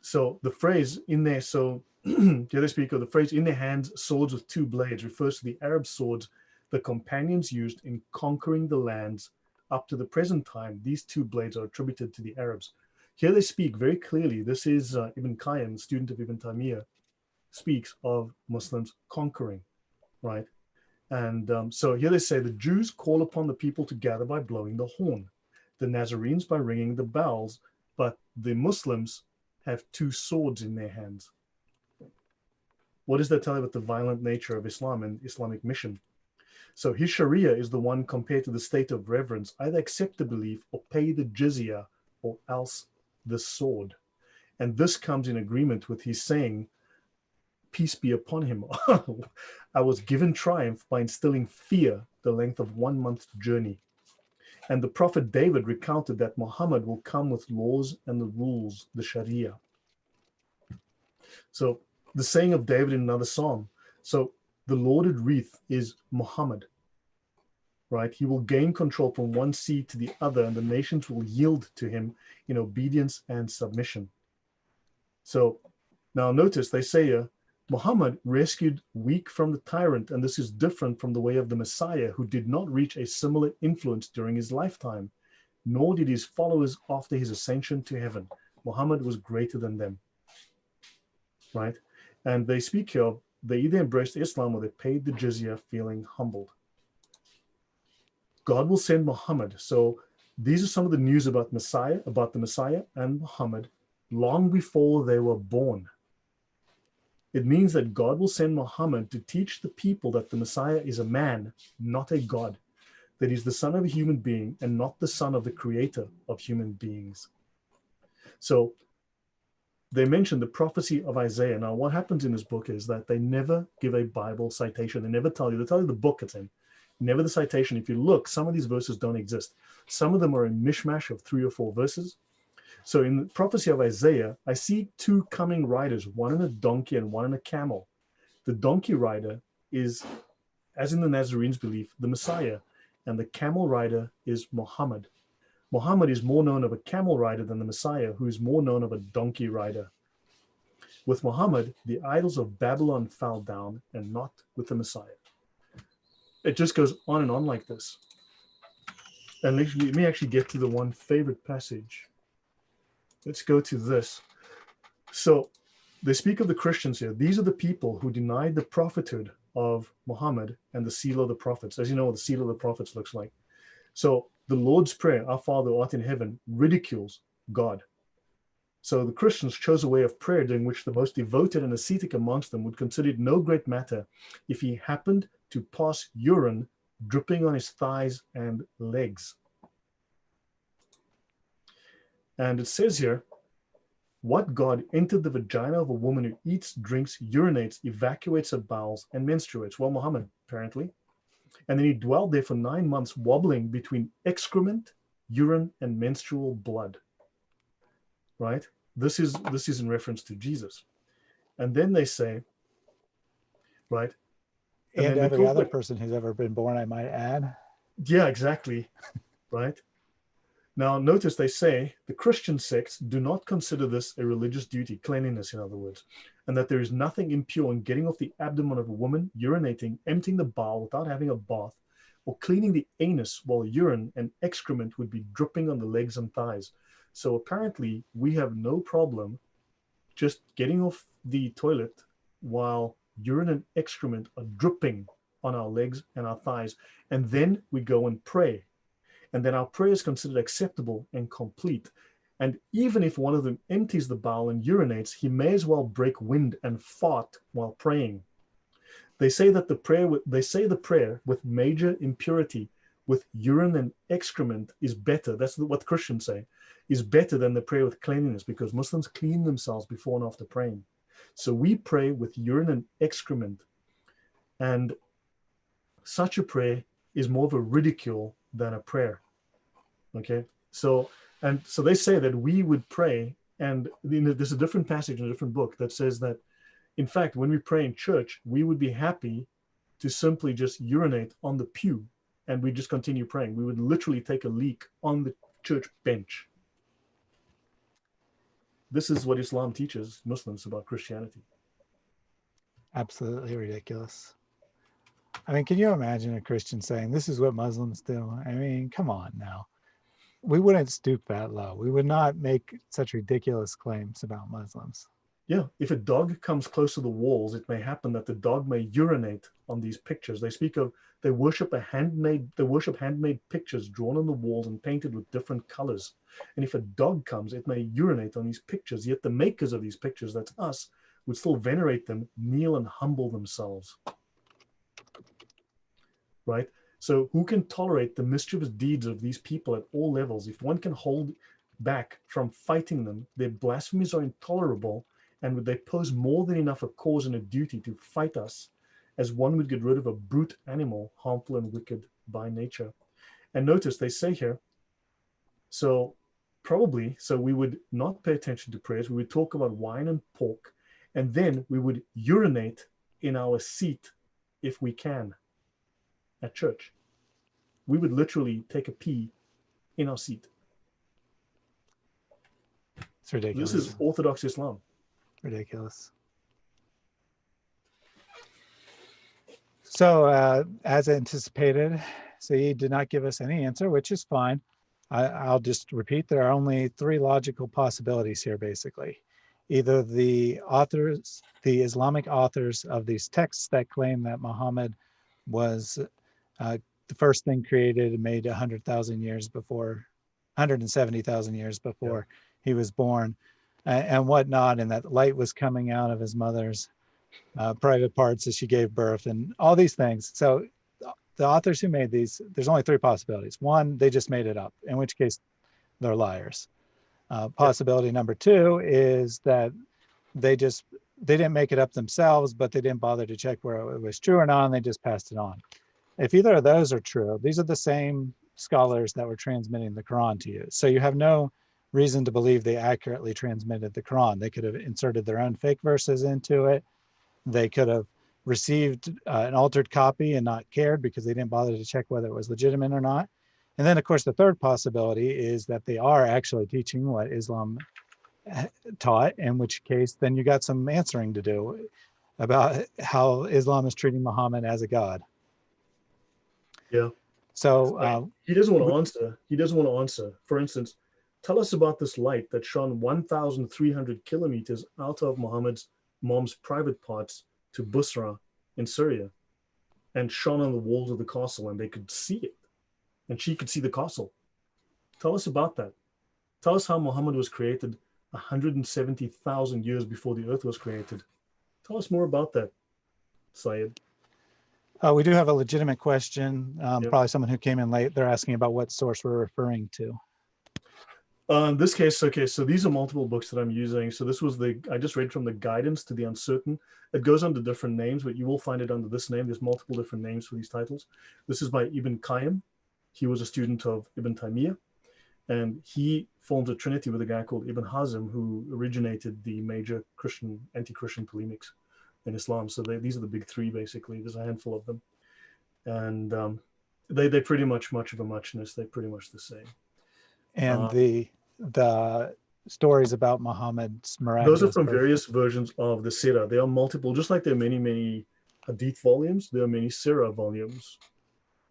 So the phrase in there, so the other speaker, the phrase in their hands, swords with 2 blades, refers to the Arab swords the companions used in conquering the lands up to the present time. These 2 blades are attributed to the Arabs. Here they speak very clearly. This is Ibn Qayyim, student of Ibn Taymiyyah, speaks of Muslims conquering, right? And so here they say the Jews call upon the people to gather by blowing the horn, the Nazarenes by ringing the bells, but the Muslims have 2 swords in their hands. What does that tell you about the violent nature of Islam and Islamic mission? So his Sharia is the one compared to the state of reverence. Either accept the belief or pay the jizya, or else the sword. And this comes in agreement with his saying, peace be upon him. I was given triumph by instilling fear the length of 1 month's journey. And the prophet David recounted that Muhammad will come with laws and the rules, the Sharia. So the saying of David in another psalm. So the lauded wreath is Muhammad, right? He will gain control from one sea to the other, and the nations will yield to him in obedience and submission. So now notice they say here, Muhammad rescued weak from the tyrant, and this is different from the way of the Messiah, who did not reach a similar influence during his lifetime, nor did his followers after his ascension to heaven. Muhammad was greater than them, right? And they speak here of, they either embraced Islam or they paid the jizya feeling humbled. God will send Muhammad. So these are some of the news about the Messiah and Muhammad long before they were born. It means that God will send Muhammad to teach the people that the Messiah is a man, not a God, that he's the son of a human being and not the son of the creator of human beings. So they mention the prophecy of Isaiah. Now, what happens in this book is that they never give a Bible citation. They never tell you, they tell you the book it's in, never the citation. If you look, some of these verses don't exist. Some of them are a mishmash of 3 or 4 verses. So in the prophecy of Isaiah, I see 2 coming riders, one on a donkey and one on a camel. The donkey rider is, as in the Nazarenes' belief, the Messiah, and the camel rider is Muhammad. Muhammad is more known of a camel rider than the Messiah, who is more known of a donkey rider. With Muhammad, the idols of Babylon fell down, and not with the Messiah. It just goes on and on like this. And let me actually get to the one favorite passage. Let's go to this. So they speak of the Christians here. These are the people who denied the prophethood of Muhammad and the seal of the prophets. As you know what the seal of the prophets looks like. So the Lord's Prayer, our Father who art in heaven, ridicules God. So the Christians chose a way of prayer during which the most devoted and ascetic amongst them would consider it no great matter if he happened to pass urine dripping on his thighs and legs. And it says here, what God entered the vagina of a woman who eats, drinks, urinates, evacuates her bowels, and menstruates? Well, Muhammad, apparently. And then he dwelled there for 9 months, wobbling between excrement, urine, and menstrual blood. Right? This is in reference to Jesus. And then they say, right? And every other person who's ever been born, I might add. Yeah, exactly. Right? Now, notice they say the Christian sects do not consider this a religious duty, cleanliness, in other words, and that there is nothing impure in getting off the abdomen of a woman, urinating, emptying the bowel without having a bath, or cleaning the anus while urine and excrement would be dripping on the legs and thighs. So apparently, we have no problem just getting off the toilet while urine and excrement are dripping on our legs and our thighs, and then we go and pray. And then our prayer is considered acceptable and complete. And even if one of them empties the bowel and urinates, he may as well break wind and fart while praying. They say that the prayer with major impurity, with urine and excrement, is better. That's what Christians say, is better than the prayer with cleanliness, because Muslims clean themselves before and after praying. So we pray with urine and excrement, and such a prayer is more of a ridicule than a prayer. Okay, so they say that we would pray, and there's a different passage in a different book that says that, in fact, when we pray in church, we would be happy to simply just urinate on the pew and we just continue praying. We would literally take a leak on the church bench. This is what Islam teaches Muslims about Christianity. Absolutely ridiculous. I mean, can you imagine a Christian saying, this is what Muslims do? I mean, come on now. We wouldn't stoop that low. We would not make such ridiculous claims about Muslims. Yeah, if a dog comes close to the walls, it may happen that the dog may urinate on these pictures. They worship handmade pictures drawn on the walls and painted with different colors. And if a dog comes, it may urinate on these pictures. Yet the makers of these pictures, that's us, would still venerate them, kneel and humble themselves. Right? So who can tolerate the mischievous deeds of these people at all levels? If one can hold back from fighting them, their blasphemies are intolerable, and they pose more than enough a cause and a duty to fight us, as one would get rid of a brute animal, harmful and wicked by nature. And notice they say here, so we would not pay attention to prayers, we would talk about wine and pork, and then we would urinate in our seat if we can at church. We would literally take a pee in our seat. It's ridiculous. This is Orthodox Islam. Ridiculous. So as anticipated, Saeed did not give us any answer, which is fine. I'll just repeat, there are only three logical possibilities here, basically. Either the Islamic authors of these texts that claim that Muhammad was the first thing created and made 170,000 years before he was born, and whatnot, and that light was coming out of his mother's private parts as she gave birth, and all these things. So the authors who made these, there's only three possibilities. One, they just made it up, in which case they're liars. Possibility number two is that they didn't make it up themselves, but they didn't bother to check where it was true or not, and they just passed it on. If either of those are true, these are the same scholars that were transmitting the Quran to you. So you have no reason to believe they accurately transmitted the Quran. They could have inserted their own fake verses into it. They could have received an altered copy and not cared because they didn't bother to check whether it was legitimate or not. And then, of course, the third possibility is that they are actually teaching what Islam taught, in which case then you got some answering to do about how Islam is treating Muhammad as a god. Yeah. So he doesn't want to answer. He doesn't want to answer. For instance, tell us about this light that shone 1,300 kilometers out of Muhammad's mom's private parts to Busra in Syria and shone on the walls of the castle, and they could see it. And she could see the castle. Tell us about that. Tell us how Muhammad was created 170,000 years before the earth was created. Tell us more about that, Syed. We do have a legitimate question, probably someone who came in late. They're asking about what source we're referring to. In this case, okay, so these are multiple books that I'm using. So this was I just read from the Guidance to the Uncertain. It goes under different names, but you will find it under this name. There's multiple different names for these titles. This is by Ibn Qayyim. He was a student of Ibn Taymiyyah, and he forms a trinity with a guy called Ibn Hazm, who originated the major anti-Christian polemics in Islam. So these are the big three, basically. There's a handful of them. And they pretty much of a muchness. They're pretty much the same. And the stories about Muhammad's miraculous those are from birth. various versions of the Sirah. There are multiple, just like there are many Hadith volumes, there are many Sirah volumes.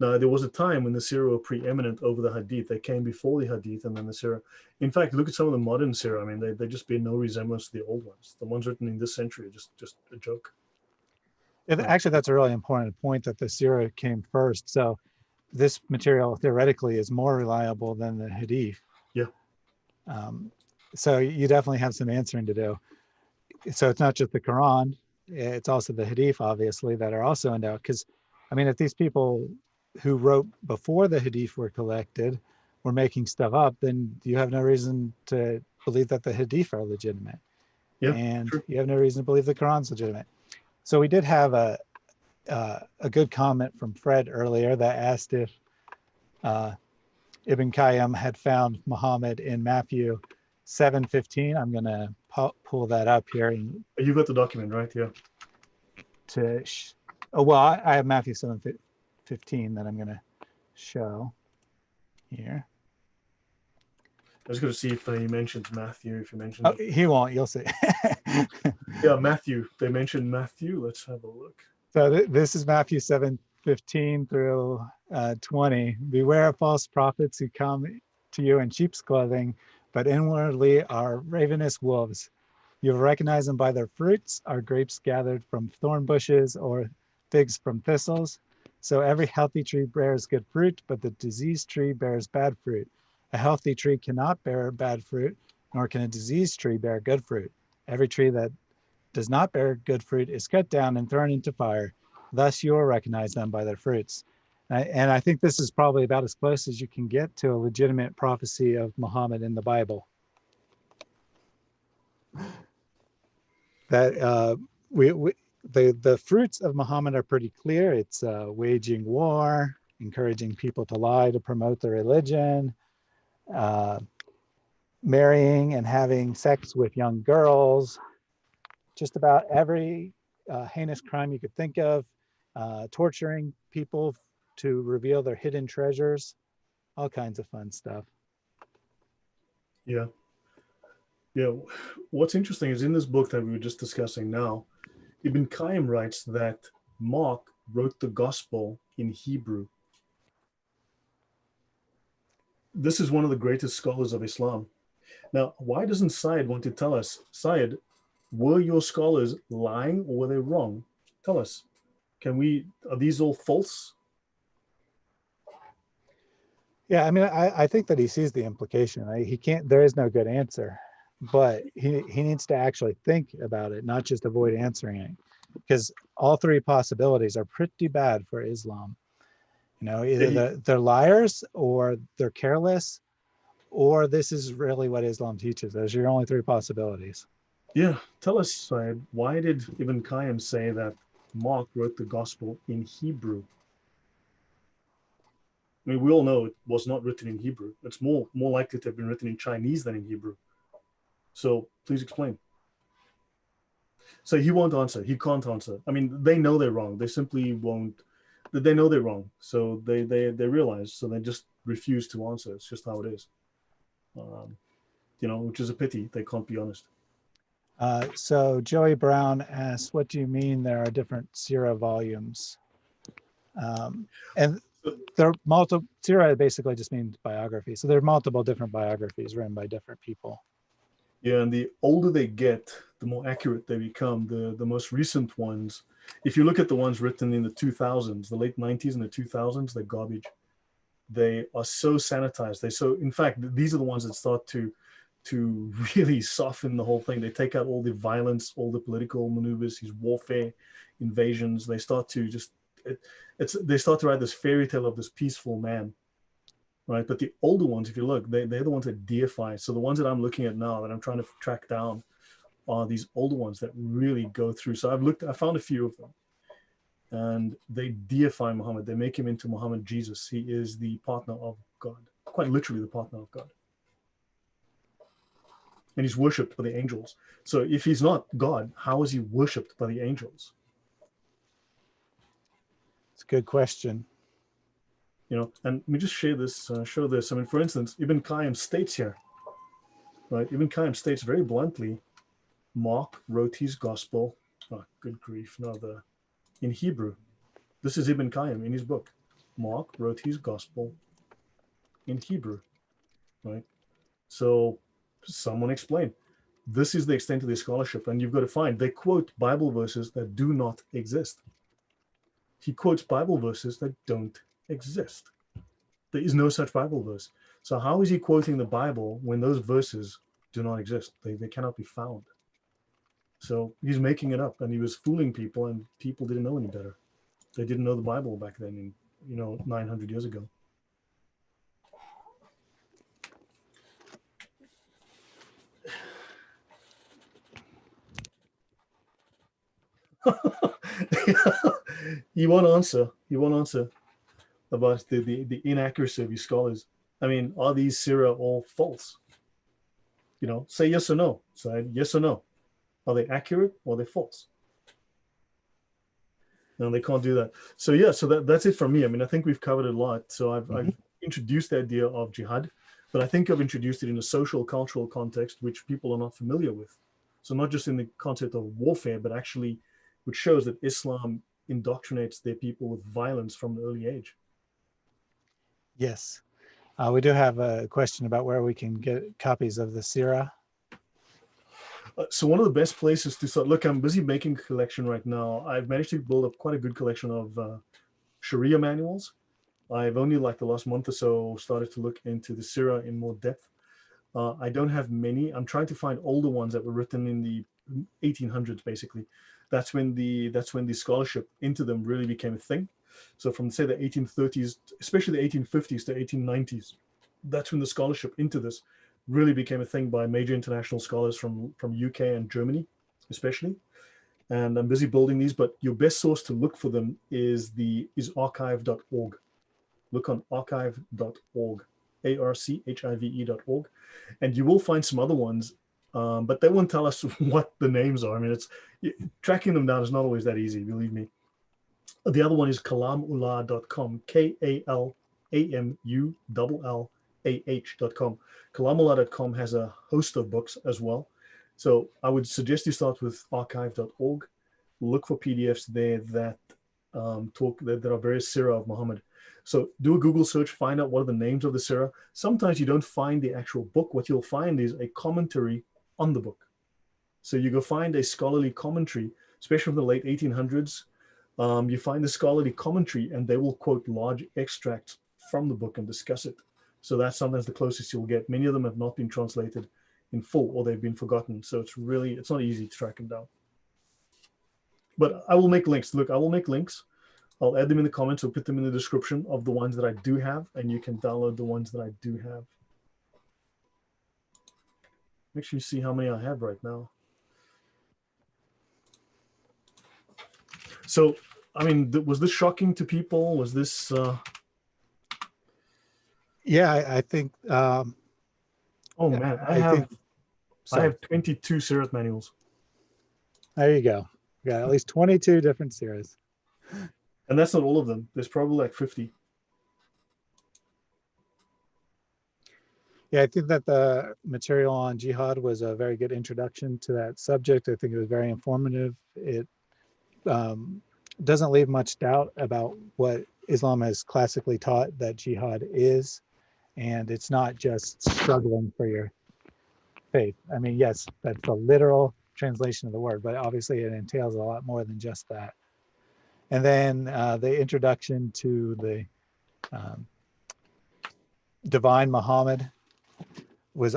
Now, there was a time when the Sirah were preeminent over the Hadith. They came before the Hadith and then the Sirah. In fact, look at some of the modern Sirah. I mean, they just bear no resemblance to the old ones. The ones written in this century are just a joke. Actually, that's a really important point, that the Sirah came first. So this material theoretically is more reliable than the Hadith. Yeah. So you definitely have some answering to do. So it's not just the Quran, it's also the Hadith, obviously, that are also in doubt. Because, I mean, if these people who wrote before the Hadith were collected were making stuff up, then you have no reason to believe that the Hadith are legitimate. Yeah, and true. You have no reason to believe the Quran's legitimate. So we did have a good comment from Fred earlier that asked if Ibn Qayyim had found Muhammad in Matthew 7:15. I'm going to pull that up here. You got the document, right? Yeah. To Oh, well, I have Matthew 7:15 that I'm going to show here. I was going to see if he mentions Matthew, if he mentions Oh, it. he won't. You'll see. Yeah, Matthew. They mentioned Matthew. Let's have a look. So this is Matthew 7:15 through 20. Beware of false prophets who come to you in sheep's clothing, but inwardly are ravenous wolves. You'll recognize them by their fruits. Are grapes gathered from thorn bushes or figs from thistles? So every healthy tree bears good fruit, but the diseased tree bears bad fruit. A healthy tree cannot bear bad fruit, nor can a diseased tree bear good fruit. Every tree that does not bear good fruit is cut down and thrown into fire. Thus you will recognize them by their fruits. And I think this is probably about as close as you can get to a legitimate prophecy of Muhammad in the Bible. That the fruits of Muhammad are pretty clear. It's waging war, encouraging people to lie to promote their religion, marrying and having sex with young girls, just about every heinous crime you could think of, torturing people to reveal their hidden treasures, all kinds of fun stuff. Yeah. Yeah. What's interesting is in this book that we were just discussing now, Ibn Qayyim writes that Mark wrote the gospel in Hebrew. This is one of the greatest scholars of Islam. Now, why doesn't Syed want to tell us, Syed, were your scholars lying or were they wrong? Tell us. Are these all false? Yeah, I mean, I think that he sees the implication. He can't, there is no good answer, but he needs to actually think about it, not just avoid answering it, because all three possibilities are pretty bad for Islam. You know, either they're liars or they're careless, or this is really what Islam teaches. Those are your only three possibilities. Yeah, tell us, Syed, why did Ibn Qayyim say that Mark wrote the gospel in Hebrew? I mean, we all know it was not written in Hebrew. It's more likely to have been written in Chinese than in Hebrew. So please explain. So he won't answer. He can't answer. I mean, they know they're wrong. They simply won't. They know they're wrong. So they realize. So they just refuse to answer. It's just how it is. Which is a pity. They can't be honest. So Joey Brown asks, what do you mean there are different Sira volumes? And there are multiple, Sira basically just means biography. So there are multiple different biographies written by different people. Yeah, and the older they get, the more accurate they become. The most recent ones, if you look at the ones written in the 2000s, the late 90s and the 2000s, they're garbage. They are so sanitized. In fact, these are the ones that start to really soften the whole thing. They take out all the violence, all the political maneuvers, his warfare, invasions. They start to they start to write this fairy tale of this peaceful man, right? But the older ones, if you look, they're the ones that deify. So the ones that I'm looking at now that I'm trying to track down are these older ones that really go through. So I found a few of them, and they deify Muhammad. They make him into Muhammad Jesus. He is the partner of God, quite literally the partner of God. And he's worshipped by the angels. So if he's not God, how is he worshipped by the angels? It's a good question. And let me just share this, show this. I mean, for instance, Ibn Qayyim states here, right? Ibn Qayyim states very bluntly, Mark wrote his gospel, good grief, in Hebrew. This is Ibn Qayyim in his book. Mark wrote his gospel in Hebrew, right? So someone explain. This is the extent of their scholarship, and you've got to find, they quote Bible verses that do not exist. He quotes Bible verses that don't exist. There is no such Bible verse. So how is he quoting the Bible when those verses do not exist? They cannot be found. So he's making it up, and he was fooling people, and people didn't know any better. They didn't know the Bible back then, 900 years ago. You won't answer. You won't answer about the inaccuracy of these scholars. I mean, are these Sirah all false? Say yes or no. Say yes or no. Are they accurate or are they false? No, they can't do that. So yeah, so that's it from me. I mean, I think we've covered a lot. So I've introduced the idea of jihad, but I think I've introduced it in a social, cultural context, which people are not familiar with. So not just in the concept of warfare, but actually, which shows that Islam indoctrinates their people with violence from an early age. Yes. We do have a question about where we can get copies of the Sirah. So one of the best places to start, look, I'm busy making a collection right now. I've managed to build up quite a good collection of Sharia manuals. I've only like the last month or so started to look into the Sirah in more depth. I don't have many. I'm trying to find older ones that were written in the 1800s, basically. That's when the scholarship into them really became a thing. So from say the 1830s, especially the 1850s to 1890s, that's when the scholarship into this really became a thing by major international scholars from UK and Germany, especially. And I'm busy building these, but your best source to look for them is archive.org. Look on archive.org, archive.org, and you will find some other ones, but they won't tell us what the names are. I mean, tracking them down is not always that easy, believe me. The other one is kalamullah.com, KALAMULLAH.com. Kalamullah.com has a host of books as well. So I would suggest you start with archive.org. Look for PDFs there that that are very Sirah of Muhammad. So do a Google search, find out what are the names of the Sirah. Sometimes you don't find the actual book. What you'll find is a commentary on the book. So you go find a scholarly commentary, especially from the late 1800s. You find the scholarly commentary and they will quote large extracts from the book and discuss it. So that's sometimes the closest you'll get. Many of them have not been translated in full or they've been forgotten. So it's not easy to track them down. But I will make links. Look, I will make links. I'll add them in the comments or put them in the description of the ones that I do have, and you can download the ones that I do have. Make sure you see how many I have right now. So, I mean, was this shocking to people? Was this... Yeah, I think... oh, man, I have 22 Sirah manuals. There you go. We got at least 22 different Sirahs. And that's not all of them. There's probably like 50. Yeah, I think that the material on jihad was a very good introduction to that subject. I think it was very informative. It doesn't leave much doubt about what Islam has classically taught that jihad is. And it's not just struggling for your faith. I mean, yes, that's the literal translation of the word, but obviously it entails a lot more than just that. And then the introduction to the divine Muhammad was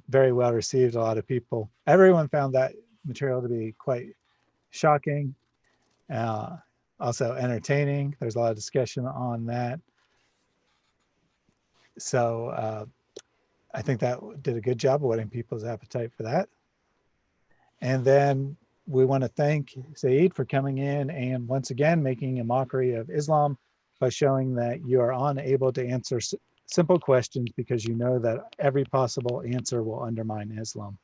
very well received. A lot of people, everyone found that material to be quite shocking, also entertaining. There's a lot of discussion on that. So I think that did a good job of whetting people's appetite for that. And then we want to thank Saeed for coming in and once again making a mockery of Islam by showing that you are unable to answer simple questions because you know that every possible answer will undermine Islam.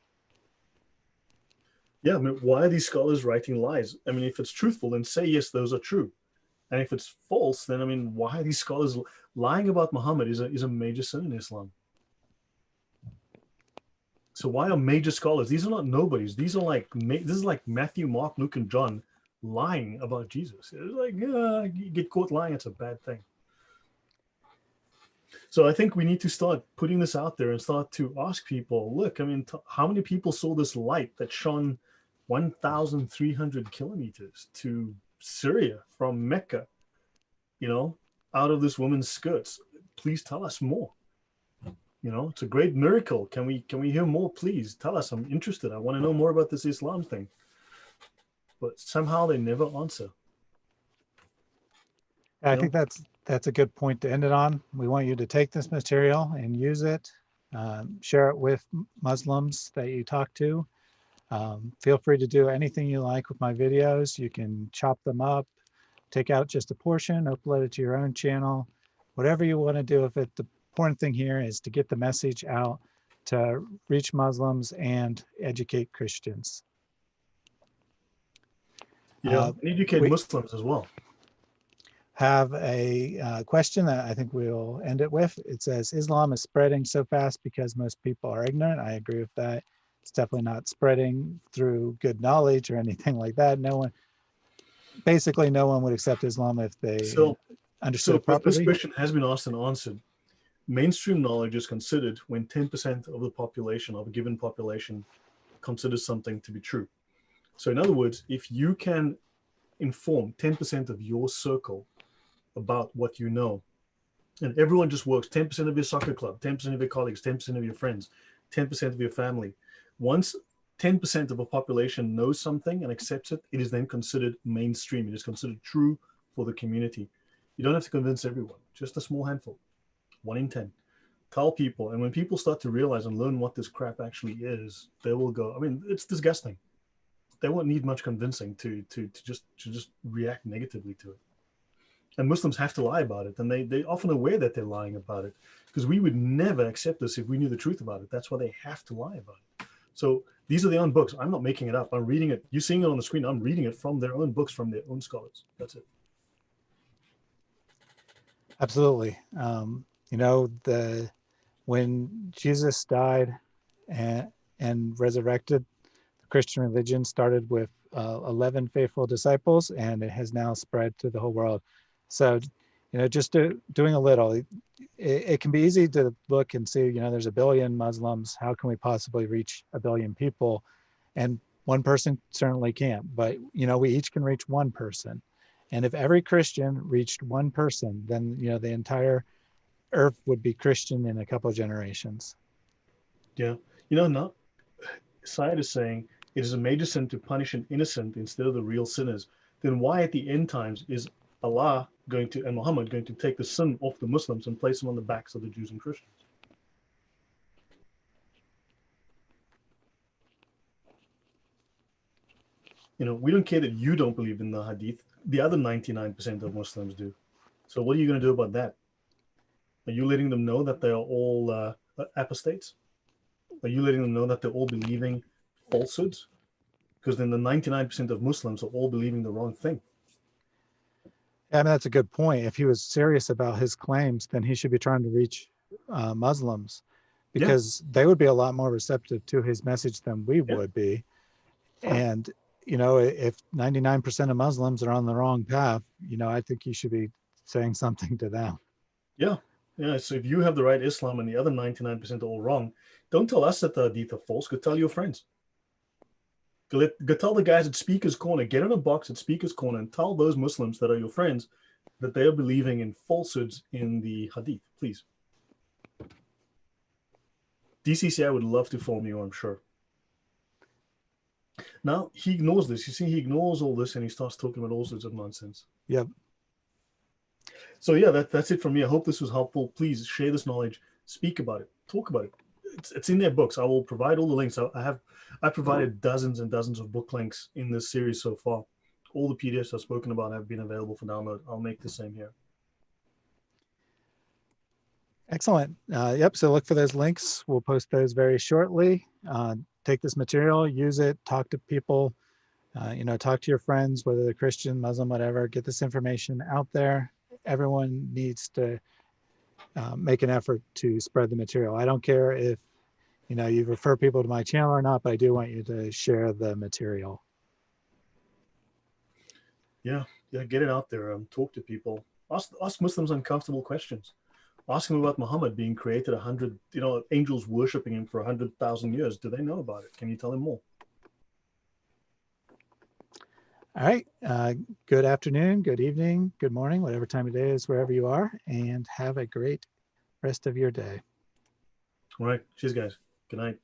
Yeah, I mean, why are these scholars writing lies? I mean, if it's truthful, then say, yes, those are true. And if it's false, then, I mean, why are these scholars lying about Muhammad is a major sin in Islam. So why are major scholars? These are not nobodies. These are like, this is like Matthew, Mark, Luke, and John lying about Jesus. It's like, you get caught lying, it's a bad thing. So I think we need to start putting this out there and start to ask people, look, I mean, how many people saw this light that shone 1,300 kilometers to Syria from Mecca, you know, out of this woman's skirts? Please tell us more. You know, it's a great miracle. Can we hear more? Please tell us. I'm interested. I want to know more about this Islam thing. But somehow they never answer. I think that's a good point to end it on. We want you to take this material and use it, share it with Muslims that you talk to. Feel free to do anything you like with my videos. You can chop them up, take out just a portion, upload it to your own channel, whatever you want to do with it. The important thing here is to get the message out to reach Muslims and educate Christians. Yeah, and educate We Muslims as well. have a question that I think we'll end it with. It says, Islam is spreading so fast because most people are ignorant. I agree with that. It's definitely not spreading through good knowledge or anything like that. Basically no one would accept Islam if they So, understood it but this properly. question has been asked and answered. Mainstream knowledge is considered when 10% of the population, of a given population, considers something to be true. So in other words, if you can inform 10% of your circle about what you know, and everyone just works 10% of your soccer club, 10% of your colleagues, 10% of your friends, 10% of your family. Once 10% of a population knows something and accepts it, it is then considered mainstream. It is considered true for the community. You don't have to convince everyone, just a small handful, 1 in 10. Tell people, and when people start to realize and learn what this crap actually is, they will go, I mean, it's disgusting. They won't need much convincing to just react negatively to it. And Muslims have to lie about it, and they often aware that they're lying about it, because we would never accept this if we knew the truth about it. That's why they have to lie about it. So these are their own books. I'm not making it up. I'm reading it. You're seeing it on the screen. I'm reading it from their own books, from their own scholars. That's it. Absolutely. When Jesus died and resurrected, the Christian religion started with 11 faithful disciples, and it has now spread to the whole world. So, just doing a little, it can be easy to look and see, there's 1 billion Muslims. How can we possibly reach 1 billion people? And one person certainly can't, but, we each can reach one person. And if every Christian reached one person, then, the entire earth would be Christian in a couple of generations. Yeah. Not Syed is saying it is a major sin to punish an innocent instead of the real sinners. Then why at the end times is Allah going to, and Muhammad going to take the sin off the Muslims and place them on the backs of the Jews and Christians? We don't care that you don't believe in the hadith. The other 99% of Muslims do. So what are you going to do about that? Are you letting them know that they are all apostates? Are you letting them know that they're all believing falsehoods? Because then the 99% of Muslims are all believing the wrong thing. Yeah, I mean, that's a good point. If he was serious about his claims, then he should be trying to reach Muslims, because they would be a lot more receptive to his message than we would be. And, if 99% of Muslims are on the wrong path, I think you should be saying something to them. Yeah. So if you have the right Islam and the other 99% are all wrong, don't tell us that the hadith are false. Go tell your friends. Go tell the guys at Speaker's Corner. Get in a box at Speaker's Corner and tell those Muslims that are your friends that they are believing in falsehoods in the hadith, please. DCCI would love to form you, I'm sure. Now, he ignores this. You see, he ignores all this and he starts talking about all sorts of nonsense. Yep. So yeah, that's it from me. I hope this was helpful. Please share this knowledge, speak about it, talk about it. It's in their books. I will provide all the links. I provided dozens and dozens of book links in this series so far. All the PDFs I've spoken about have been available for download. I'll make the same here. Excellent. Yep. So look for those links. We'll post those very shortly. Take this material, use it, talk to people, talk to your friends, whether they're Christian, Muslim, whatever. Get this information out there. Everyone needs to make an effort to spread the material. I don't care if you refer people to my channel or not, but I do want you to share the material. Yeah, get it out there. Talk to people. Ask Muslims uncomfortable questions. Ask them about Muhammad being created 100, angels worshiping him for 100,000 years. Do they know about it? Can you tell them more? All right. Good afternoon, good evening, good morning, whatever time of day is wherever you are, and have a great rest of your day. All right. Cheers, guys. Good night.